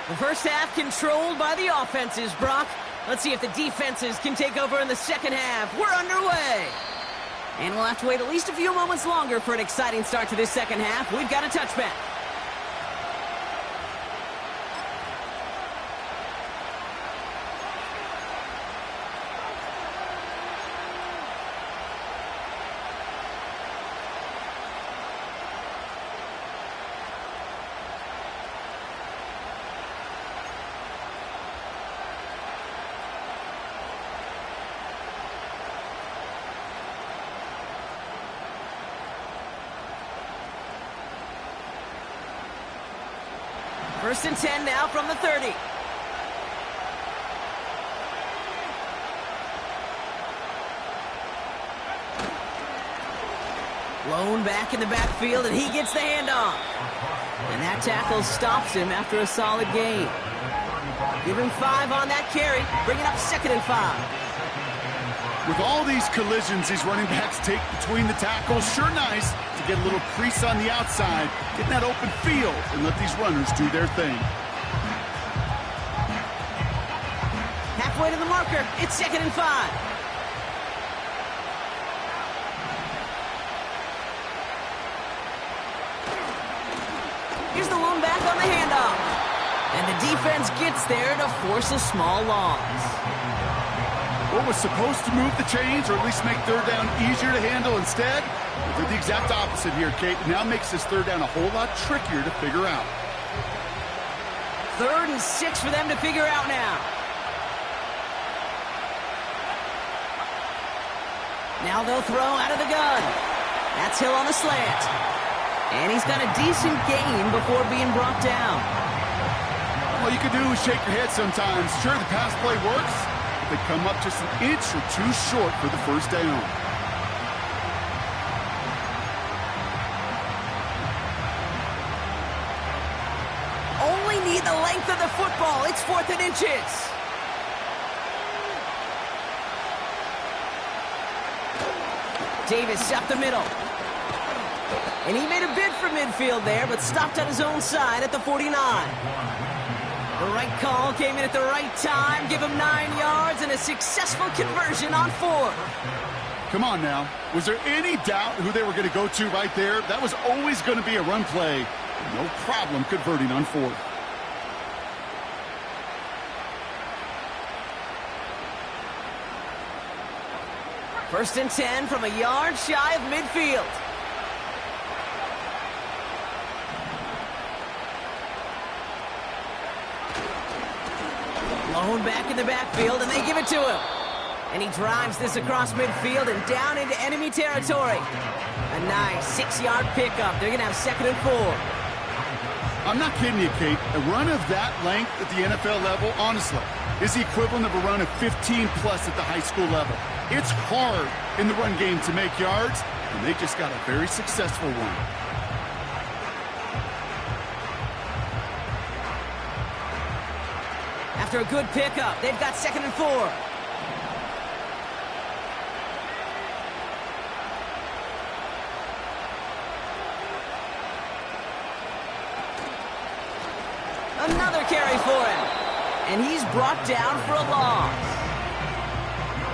The first half controlled by the offenses, Brock. Let's see if the defenses can take over in the second half. We're underway. And we'll have to wait at least a few moments longer for an exciting start to this second half. We've got a touchback. First and 10 now from the 30. Blown back in the backfield, and he gets the handoff. And that tackle stops him after a solid gain. Give him 5 on that carry, bringing up 2nd and 5.
With all these collisions these running backs take between the tackles, sure nice to get a little crease on the outside, get in that open field, and let these runners do their thing.
Halfway to the marker, it's 2nd and 5. Here's the lone back on the handoff. And the defense gets there to force a small loss.
What was supposed to move the chains, or at least make 3rd down easier to handle instead, they did the exact opposite here, Kate. It now makes this 3rd down a whole lot trickier to figure out.
3rd and 6 for them to figure out now. Now they'll throw out of the gun. That's Hill on the slant. And he's got a decent gain before being brought down.
All you can do is shake your head sometimes. Sure, the pass play works, but they come up just an inch or 2 short for the 1st down.
Only need the length of the football. It's 4th and inches. Davis up the middle. And he made a bid for midfield there, but stopped on his own side at the 49. The right call came in at the right time, give him 9 yards and a successful conversion on 4th.
Come on now. Was there any doubt who they were going to go to right there? That was always going to be a run play. No problem converting on 4th.
First and 10 from a yard shy of midfield. Blown back in the backfield, and they give it to him. And he drives this across midfield and down into enemy territory. A nice 6-yard pickup. They're going to have 2nd and 4.
I'm not kidding you, Kate. A run of that length at the NFL level, honestly, is the equivalent of a run of 15-plus at the high school level. It's hard in the run game to make yards, and they just got a very successful one.
After a good pickup, they've got 2nd and 4. Another carry for him. And he's brought down for a loss.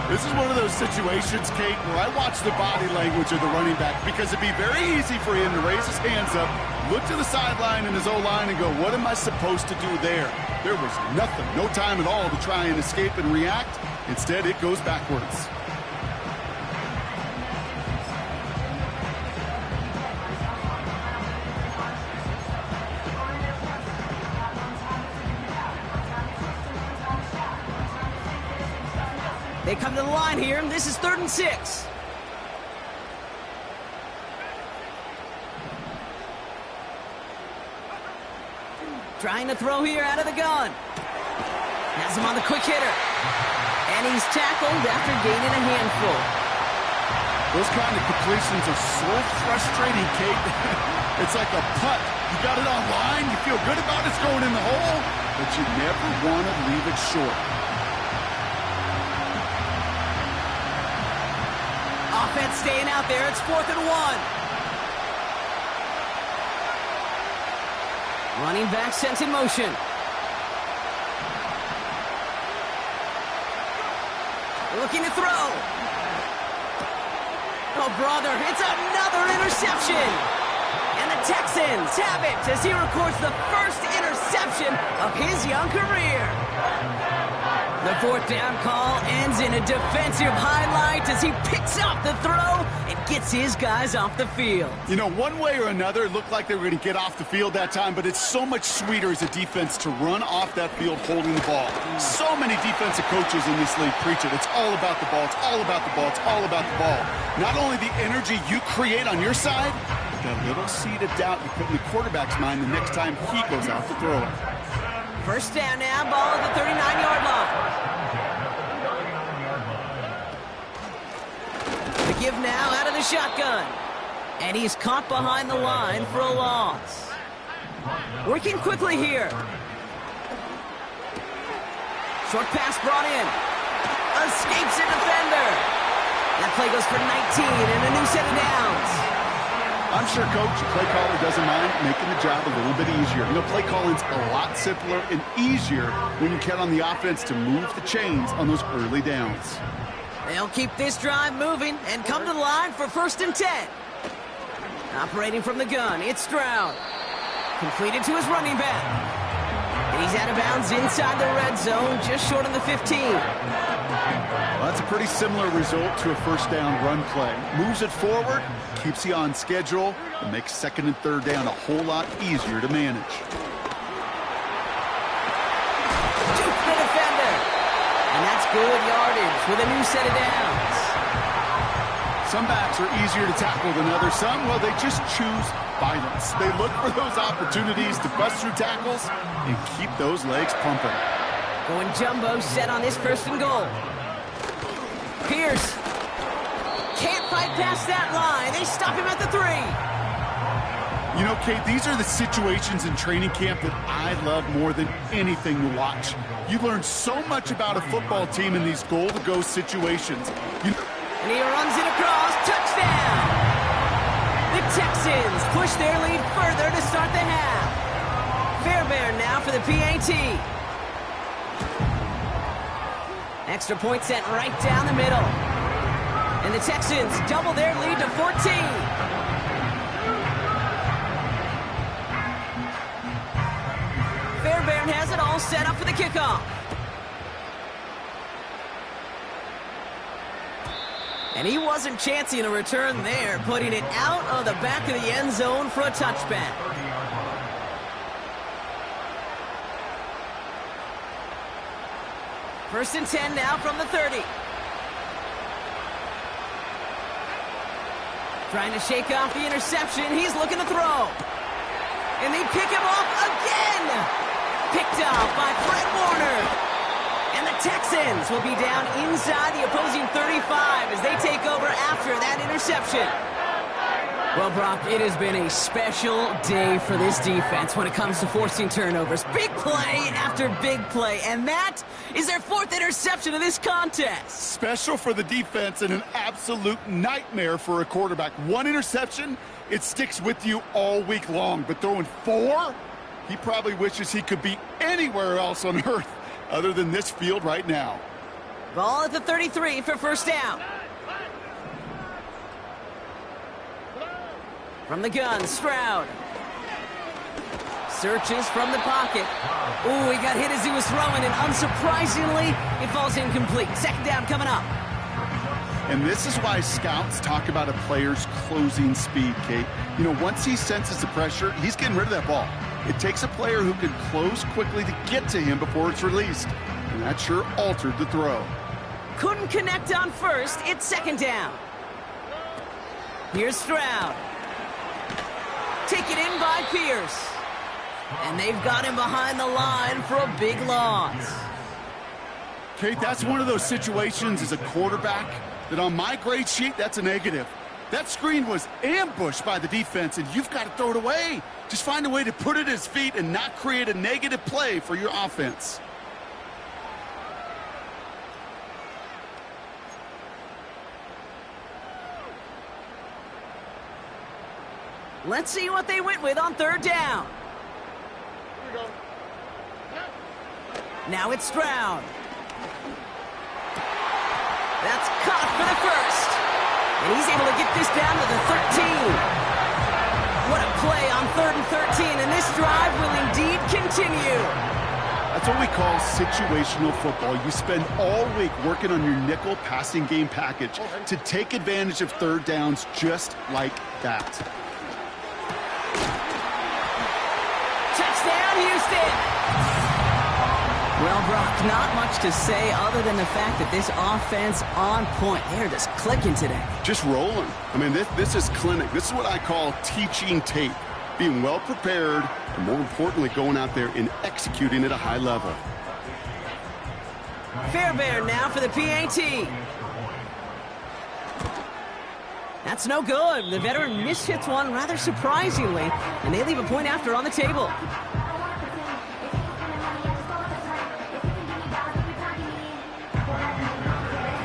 This is one of those situations, Kate, where I watch the body language of the running back, because it'd be very easy for him to raise his hands up, look to the sideline in his O-line and go, what am I supposed to do there? There was nothing, no time at all to try and escape and react. Instead, it goes backwards.
They come to the line here, and this is 3rd and 6. Trying to throw here out of the gun. Has him on the quick hitter. And he's tackled after gaining a handful.
Those kind of completions are so frustrating, Kate. It's like a putt. You got it on line, you feel good about it's going in the hole, but you never want to leave it short.
Offense staying out there. It's 4th and 1. Running back sent in motion. Looking to throw. Oh, brother, it's another interception. And the Texans have it as he records the first interception of his young career. The 4th down call ends in a defensive highlight as he picks up the throw and gets his guys off the field.
You know, one way or another, it looked like they were going to get off the field that time, but it's so much sweeter as a defense to run off that field holding the ball. So many defensive coaches in this league preach it. It's all about the ball. It's all about the ball. It's all about the ball. Not only the energy you create on your side, but that little seed of doubt you put in the quarterback's mind the next time he goes out to throw it.
First down now, ball at the 39-yard line. The give now out of the shotgun. And he's caught behind the line for a loss. Working quickly here. Short pass brought in. Escapes a defender. That play goes for 19 and a new set of downs.
I'm sure, Coach, the play caller doesn't mind making the job a little bit easier. You know, play calling's a lot simpler and easier when you count on the offense to move the chains on those early downs.
They'll keep this drive moving and come to the line for 1st and 10. Operating from the gun, it's Stroud. Completed to his running back. And he's out of bounds inside the red zone, just short of the 15.
Well, that's a pretty similar result to a first down run play. Moves it forward, keeps you on schedule, and makes 2nd and 3rd down a whole lot easier to manage.
Juke the defender. And that's good yardage with a new set of downs.
Some backs are easier to tackle than others. Some, well, they just choose violence. They look for those opportunities to bust through tackles and keep those legs pumping.
Going jumbo set on this 1st and goal. Pierce can't fight past that line. They stop him at the 3.
You know, Kate, these are the situations in training camp that I love more than anything to watch. You learn so much about a football team in these goal-to-go situations.
And he runs it across. Touchdown! The Texans push their lead further to start the half. Fairbairn now for the PAT. Extra point sent right down the middle. And the Texans double their lead to 14. Fairbairn has it all set up for the kickoff. And he wasn't chancing a return there, putting it out of the back of the end zone for a touchback. First and 10 now from the 30. Trying to shake off the interception. He's looking to throw. And they pick him off again. Picked off by Fred Warner. And the Texans will be down inside the opposing 35 as they take over after that interception. Well, Brock, it has been a special day for this defense when it comes to forcing turnovers. Big play after big play, and that is their 4th interception of this contest.
Special for the defense and an absolute nightmare for a quarterback. 1 interception, it sticks with you all week long, but throwing 4, he probably wishes he could be anywhere else on earth other than this field right now.
Ball at the 33 for first down. From the gun, Stroud. Searches from the pocket. Ooh, he got hit as he was throwing, and unsurprisingly, it falls incomplete. Second down coming up.
And this is why scouts talk about a player's closing speed, Kate. You know, once he senses the pressure, he's getting rid of that ball. It takes a player who can close quickly to get to him before it's released. And that sure altered the throw.
Couldn't connect on first. It's second down. Here's Stroud. Taken in by Pierce. And they've got him behind the line for a big loss.
Kate, that's one of those situations as a quarterback that on my grade sheet, that's a negative. That screen was ambushed by the defense, and you've got to throw it away. Just find a way to put it at his feet and not create a negative play for your offense.
Let's see what they went with on third down. Now it's Stroud. That's caught for the first. And he's able to get this down to the 13. What a play on 3rd and 13, and this drive will indeed continue.
That's what we call situational football. You spend all week working on your nickel passing game package to take advantage of third downs just like that.
Touchdown, Houston! Well, Brock, not much to say other than the fact that this offense on point. They're just clicking today.
Just rolling. I mean, this is clinic. This is what I call teaching tape. Being well prepared, and more importantly, going out there and executing at a high level.
Fairbairn now for the PAT. That's no good. The veteran mishits one rather surprisingly, and they leave a point after on the table.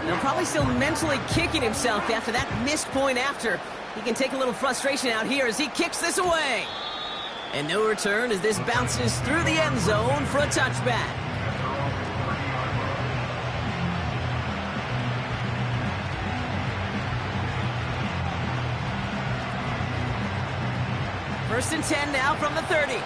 They're probably still mentally kicking himself after that missed point after. He can take a little frustration out here as he kicks this away. And no return as this bounces through the end zone for a touchback. First and 10 now from the 30.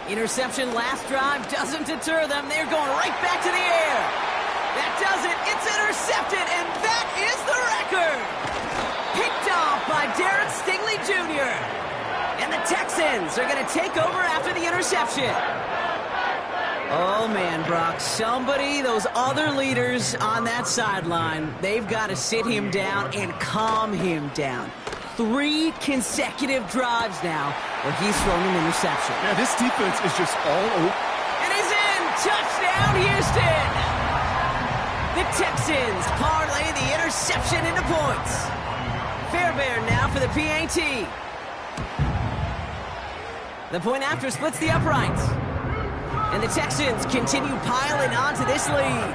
Interception last drive doesn't deter them. They're going right back to the air. That does it. It's intercepted, and that is the record. Picked off by Darren Stingley Jr. And the Texans are going to take over after the interception. Oh, man, Brock, those other leaders on that sideline, they've got to sit him down and calm him down. 3 consecutive drives now where he's thrown an interception.
Yeah, this defense is just all over.
And he's in. Touchdown, Houston. The Texans parlay the interception into points. Fairbairn now for the PAT. The point after splits the uprights. And the Texans continue piling onto this lead.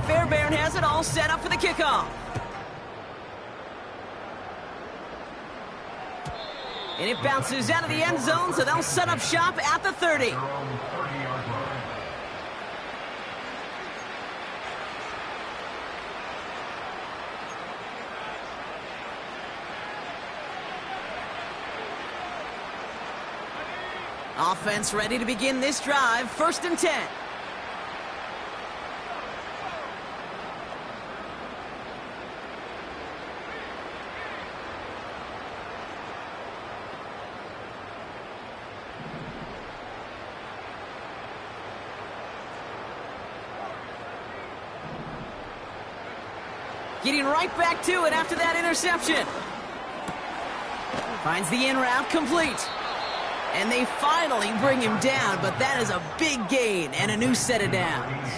Fairbairn has it all set up for the kickoff. And it bounces out of the end zone, so they'll set up shop at the 30. Offense ready to begin this drive, 1st and 10. Getting right back to it after that interception. Finds the in route complete. And they finally bring him down, but that is a big gain and a new set of downs.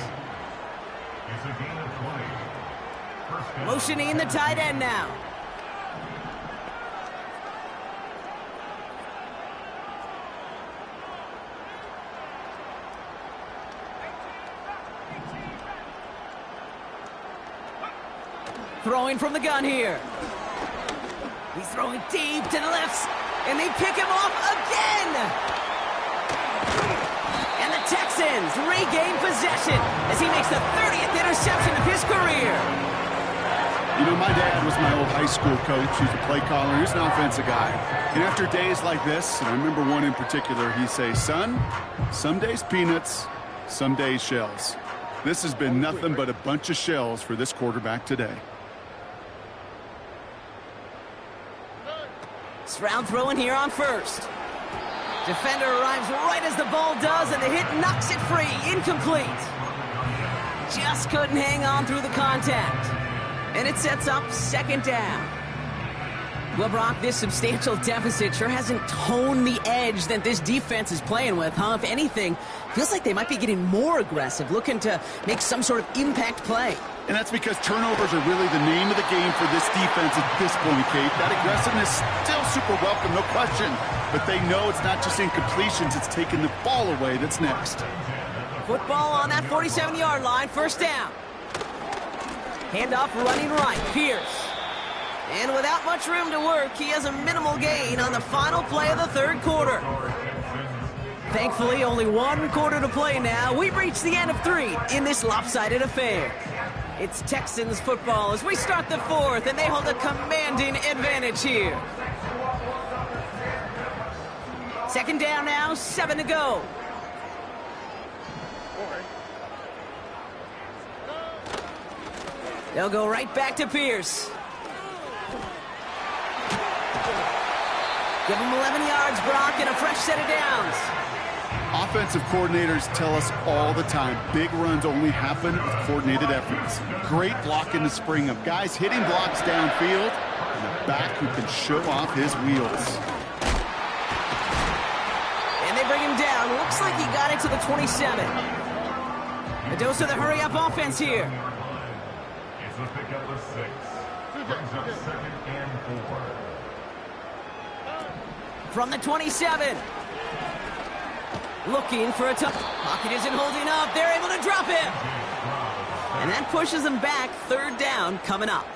Motioning the tight end now. Throwing from the gun here. He's throwing deep to the left, and they pick him off again. And the Texans regain possession as he makes the 30th interception of his career.
You know, my dad was my old high school coach. He's a play caller. He's an offensive guy. And after days like this, and I remember one in particular, he'd say, son, some days peanuts, some days shells. This has been nothing but a bunch of shells for this quarterback today.
Stroud throwing here on 1st. Defender arrives right as the ball does, and the hit knocks it free. Incomplete. Just couldn't hang on through the contact. And it sets up 2nd down. Well, Brock, this substantial deficit sure hasn't toned the edge that this defense is playing with, huh? If anything, feels like they might be getting more aggressive, looking to make some sort of impact play.
And that's because turnovers are really the name of the game for this defense at this point, Kate. That aggressiveness still super welcome, no question. But they know it's not just incompletions, it's taking the ball away that's next.
Football on that 47-yard line, 1st down. Handoff running right, Pierce. And without much room to work, he has a minimal gain on the final play of the 3rd quarter. Thankfully, only 1 quarter to play now. We've reached the end of 3 in this lopsided affair. It's Texans football as we start the 4th, and they hold a commanding advantage here. 2nd down now, 7 to go. They'll go right back to Pierce. Give him 11 yards, Brock, and a fresh set of downs.
Offensive coordinators tell us all the time, big runs only happen with coordinated efforts. Great blocking to spring them. Guys hitting blocks downfield, and a back who can show off his wheels.
And they bring him down. Looks like he got it to the 27. A dose of the hurry-up offense here.
It's a pickup of 6. Brings up 2nd and 4.
From the 27. Looking for a tough. Pocket isn't holding up. They're able to drop him. And that pushes them back. 3rd down coming up.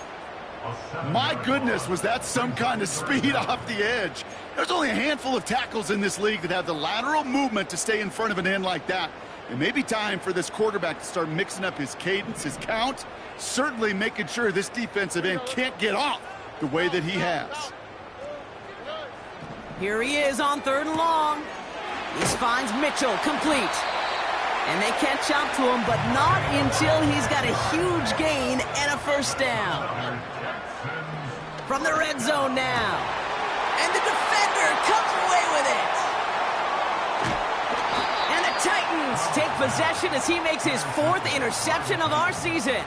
My goodness, was that some kind of speed off the edge. There's only a handful of tackles in this league that have the lateral movement to stay in front of an end like that. It may be time for this quarterback to start mixing up his cadence, his count, certainly making sure this defensive end can't get off the way that he has.
Here he is on 3rd and long. He finds Mitchell complete. And they catch up to him, but not until he's got a huge gain and a 1st down. From the red zone now. And the defender comes away with it. And the Titans take possession as he makes his 4th interception of our season.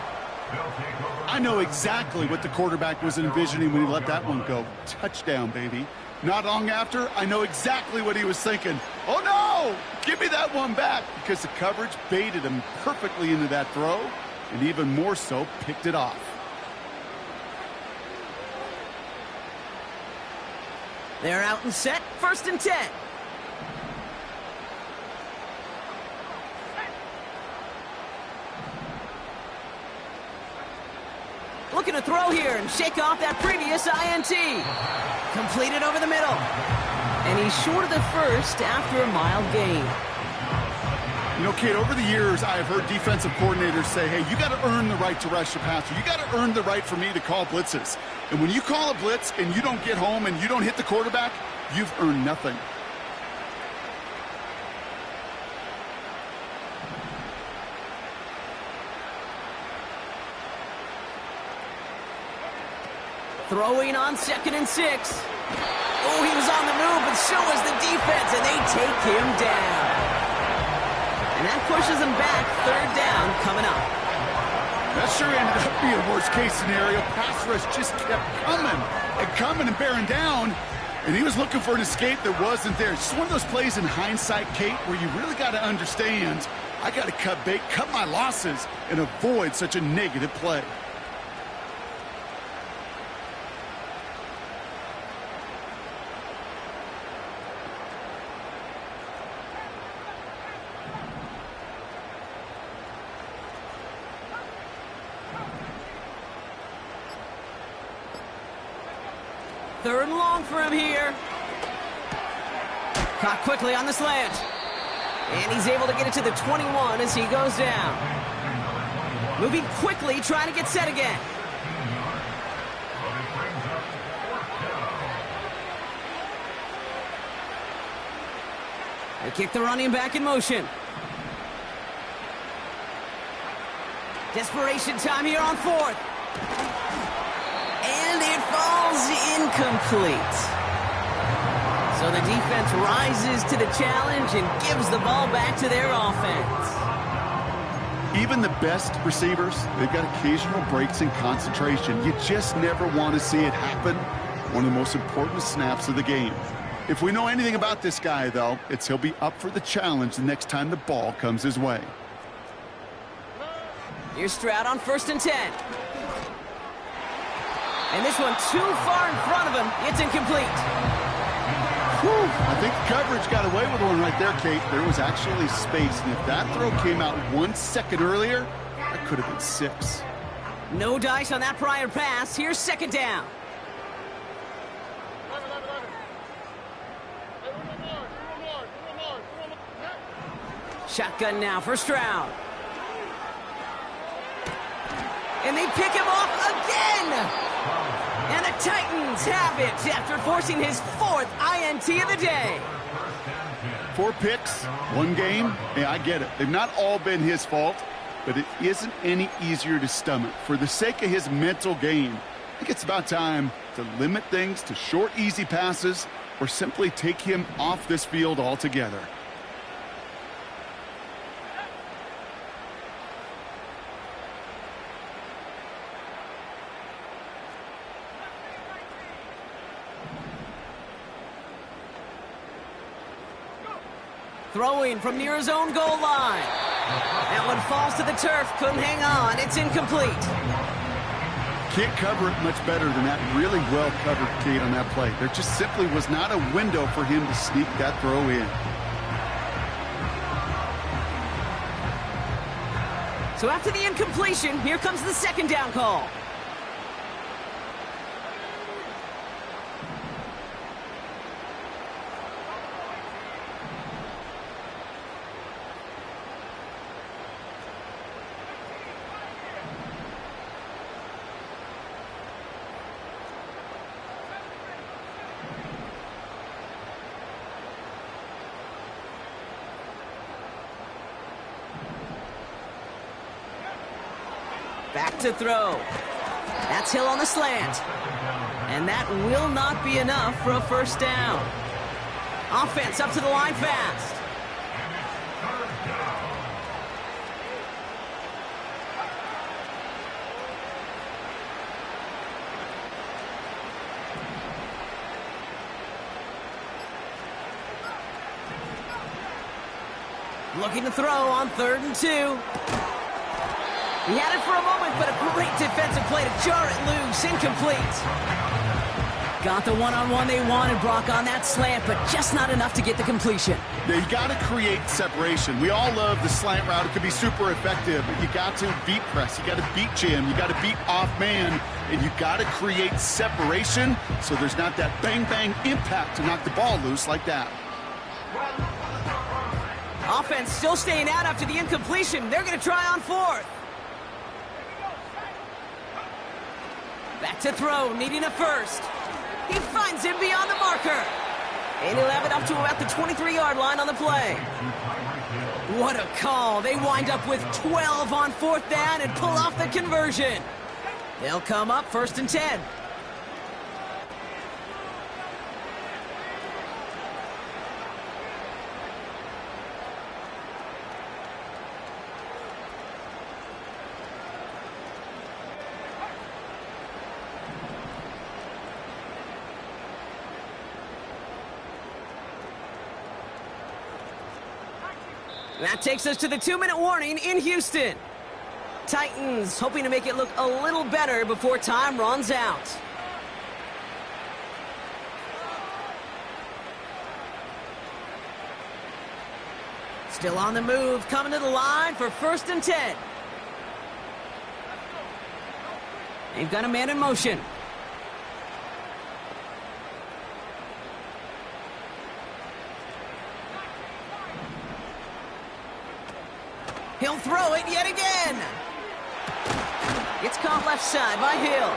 I know exactly what the quarterback was envisioning when he let that one go. Touchdown, baby. Not long after, I know exactly what he was thinking. Oh, no! Give me that one back, because the coverage baited him perfectly into that throw, and even more so, picked it off.
They're out and set, 1st and 10. Looking to throw here and shake off that previous INT. Completed over the middle. And he's short of the first after a mild gain.
You know, Kate, over the years, I've heard defensive coordinators say, hey, you got to earn the right to rush the passer. You got to earn the right for me to call blitzes. And when you call a blitz and you don't get home and you don't hit the quarterback, you've earned nothing.
Throwing on 2nd and 6. Oh, he was on the move, but so was the defense, and they take him down. And that pushes him back, 3rd down coming up.
That sure ended up being a worst-case scenario. Pass rush just kept coming and bearing down, and he was looking for an escape that wasn't there. It's just one of those plays in hindsight, Kate, where you really got to understand, I got to cut bait, cut my losses, and avoid such a negative play.
Third and long for him here. Caught quickly on the slant. And he's able to get it to the 21 as he goes down. Moving quickly, trying to get set again. They kick the running back in motion. Desperation time here on 4th. And it falls incomplete. So the defense rises to the challenge and gives the ball back to their offense.
Even the best receivers, they've got occasional breaks in concentration. You just never want to see it happen. One of the most important snaps of the game. If we know anything about this guy, though, it's he'll be up for the challenge the next time the ball comes his way.
Here's Stroud on 1st and 10. And this one too far in front of him. It's incomplete.
Whew. I think the coverage got away with one right there, Kate. There was actually space, and if that throw came out 1 second earlier, that could have been 6.
No dice on that prior pass. Here's 2nd down. Shotgun now for Stroud. And they pick him off again. And the Titans have it after forcing his 4th INT of the day.
4 picks, 1 game. Yeah, I get it. They've not all been his fault, but it isn't any easier to stomach. For the sake of his mental game, I think it's about time to limit things to short, easy passes or simply take him off this field altogether.
Throwing from near his own goal line. That one falls to the turf. Couldn't hang on. It's incomplete.
Can't cover it much better than that. Really well covered, Kate, on that play. There just simply was not a window for him to sneak that throw in.
So after the incompletion, here comes the 2nd down call. Back to throw. That's Hill on the slant. And that will not be enough for a 1st down. Offense up to the line fast. Looking to throw on 3rd and 2. He had it for a moment, but a great defensive play to jar it loose. Incomplete. Got the one-on-one they wanted, Brock, on that slant, but just not enough to get the completion.
Yeah, you got to create separation. We all love the slant route. It could be super effective, but you got to beat press. You got to beat jam. You got to beat off man, and you got to create separation so there's not that bang-bang impact to knock the ball loose like that.
Offense still staying out after the incompletion. They're going to try on 4th. Back to throw, needing a first. He finds him beyond the marker. And he'll have it up to about the 23-yard line on the play. What a call. They wind up with 12 on 4th down and pull off the conversion. They'll come up 1st and 10. That takes us to the 2-minute warning in Houston. Titans hoping to make it look a little better before time runs out. Still on the move, coming to the line for 1st and 10. They've got a man in motion. He'll throw it yet again. It's caught left side by Hill.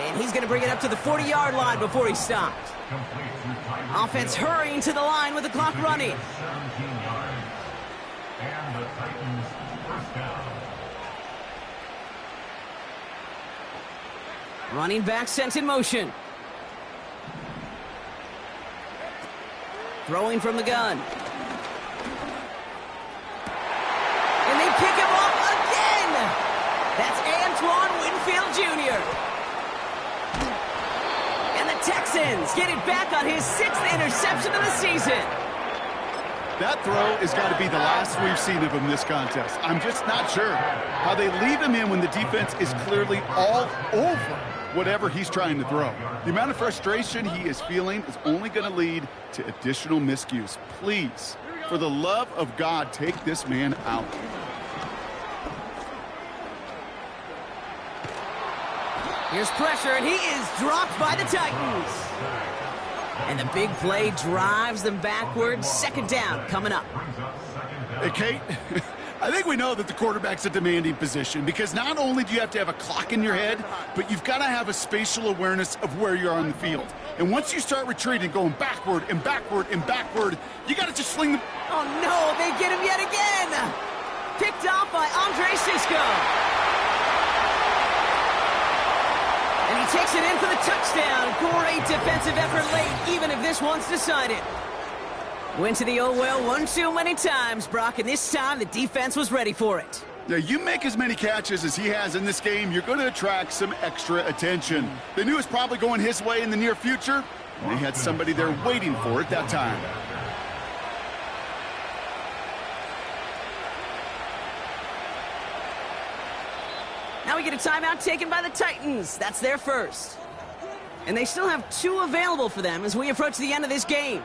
And he's going to bring it up to the 40-yard line before he stopped. Offense hurrying to the line with the clock running.
17 yards. And the Titans first down.
Running back sent in motion. Throwing from the gun. And they pick him up again. That's Antoine Winfield Jr. And the Texans get it back on his 6th interception of the season.
That throw has got to be the last we've seen of him this contest. I'm just not sure how they leave him in when the defense is clearly all over whatever he's trying to throw. The amount of frustration he is feeling is only going to lead to additional miscues. Please, for the love of God, take this man out.
Here's pressure, and he is dropped by the Titans. And the big play drives them backwards. 2nd down coming up.
Hey, Kate, I think we know that the quarterback's a demanding position because not only do you have to have a clock in your head, but you've got to have a spatial awareness of where you are on the field. And once you start retreating, going backward and backward and backward, you got to just sling the...
Oh, no, they get him yet again. Picked off by Andre Sisco. And he takes it in for the touchdown. Great defensive effort late, even if this one's decided. Went to the oh well one too many times, Brock, and this time the defense was ready for it.
Now, you make as many catches as he has in this game, you're going to attract some extra attention. They knew it was probably going his way in the near future, and they had somebody there waiting for it that time.
Now we get a timeout taken by the Titans. That's their first. And they still have 2 available for them as we approach the end of this game.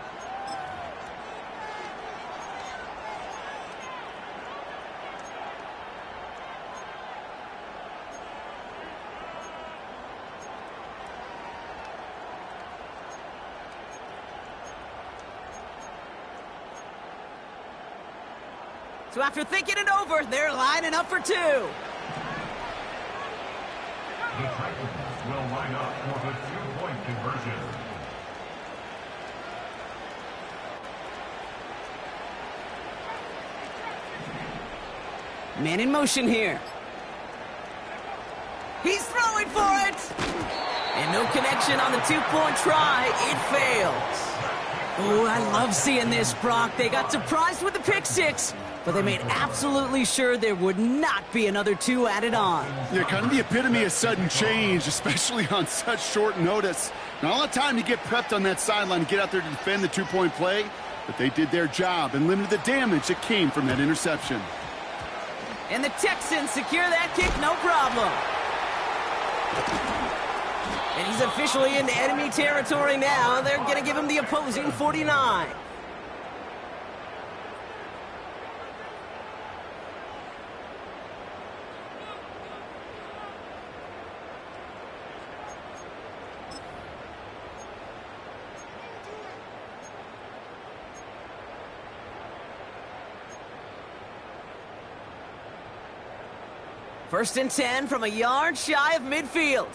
So after thinking it over, they're lining up for 2.
The Titans will line up for the 2-point conversion.
Man in motion here. He's throwing for it! And no connection on the 2-point try. It fails. Oh, I love seeing this, Brock. They got surprised with the pick 6, but they made absolutely sure there would not be another 2 added on.
Yeah, kind of the epitome of sudden change, especially on such short notice. Not a lot of time to get prepped on that sideline to get out there to defend the 2-point play. But they did their job and limited the damage that came from that interception.
And the Texans secure that kick, no problem. And he's officially in enemy territory now. They're going to give him the opposing 49. First and 10 from a yard shy of midfield.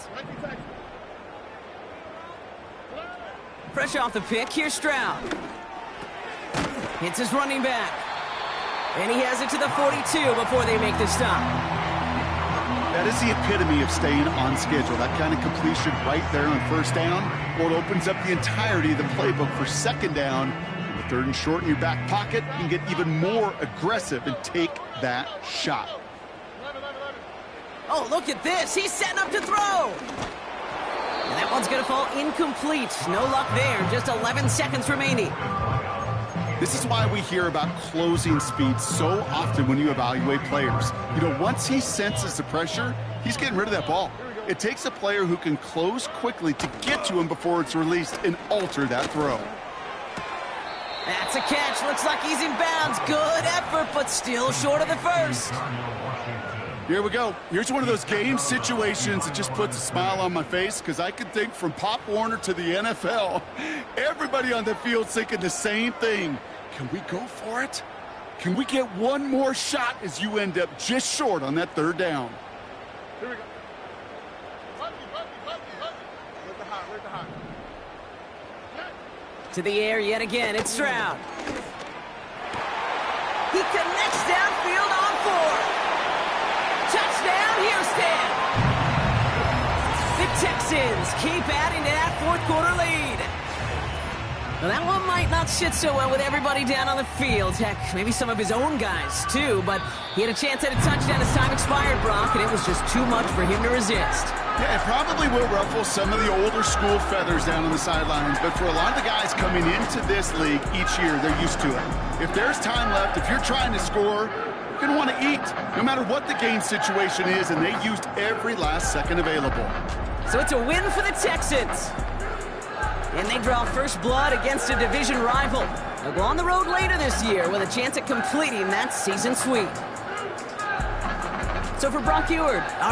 Fresh off the pick, here's Stroud. Hits his running back. And he has it to the 42 before they make the stop.
That is the epitome of staying on schedule. That kind of completion right there on first down. Well, it opens up the entirety of the playbook for second down. With third and short in your back pocket, you can get even more aggressive and take that shot.
Oh, look at this. He's setting up to throw. And that one's going to fall incomplete. No luck there. Just 11 seconds remaining.
This is why we hear about closing speed so often when you evaluate players. You know, once he senses the pressure, he's getting rid of that ball. It takes a player who can close quickly to get to him before it's released and alter that throw.
That's a catch. Looks like he's in bounds. Good effort, but still short of the first.
Here we go. Here's one of those game situations that just puts a smile on my face because I can think from Pop Warner to the NFL. Everybody on the field's thinking the same thing. Can we go for it? Can we get one more shot as you end up just short on that third down? Here we go.
To the air yet again. It's Stroud. He connects downfield on 4. Touchdown, Houston! The Texans keep adding to that fourth quarter lead. Well, that one might not sit so well with everybody down on the field. Heck, maybe some of his own guys, too. But he had a chance at a touchdown as time expired, Brock, and it was just too much for him to resist.
Yeah, it probably will ruffle some of the older school feathers down on the sidelines. But for a lot of the guys coming into this league each year, they're used to it. If there's time left, if you're trying to score, you're going to want to eat, no matter what the game situation is, and they used every last second available.
So it's a win for the Texans. And they draw first blood against a division rival. They'll go on the road later this year with a chance at completing that season sweep. So for Brock Eward,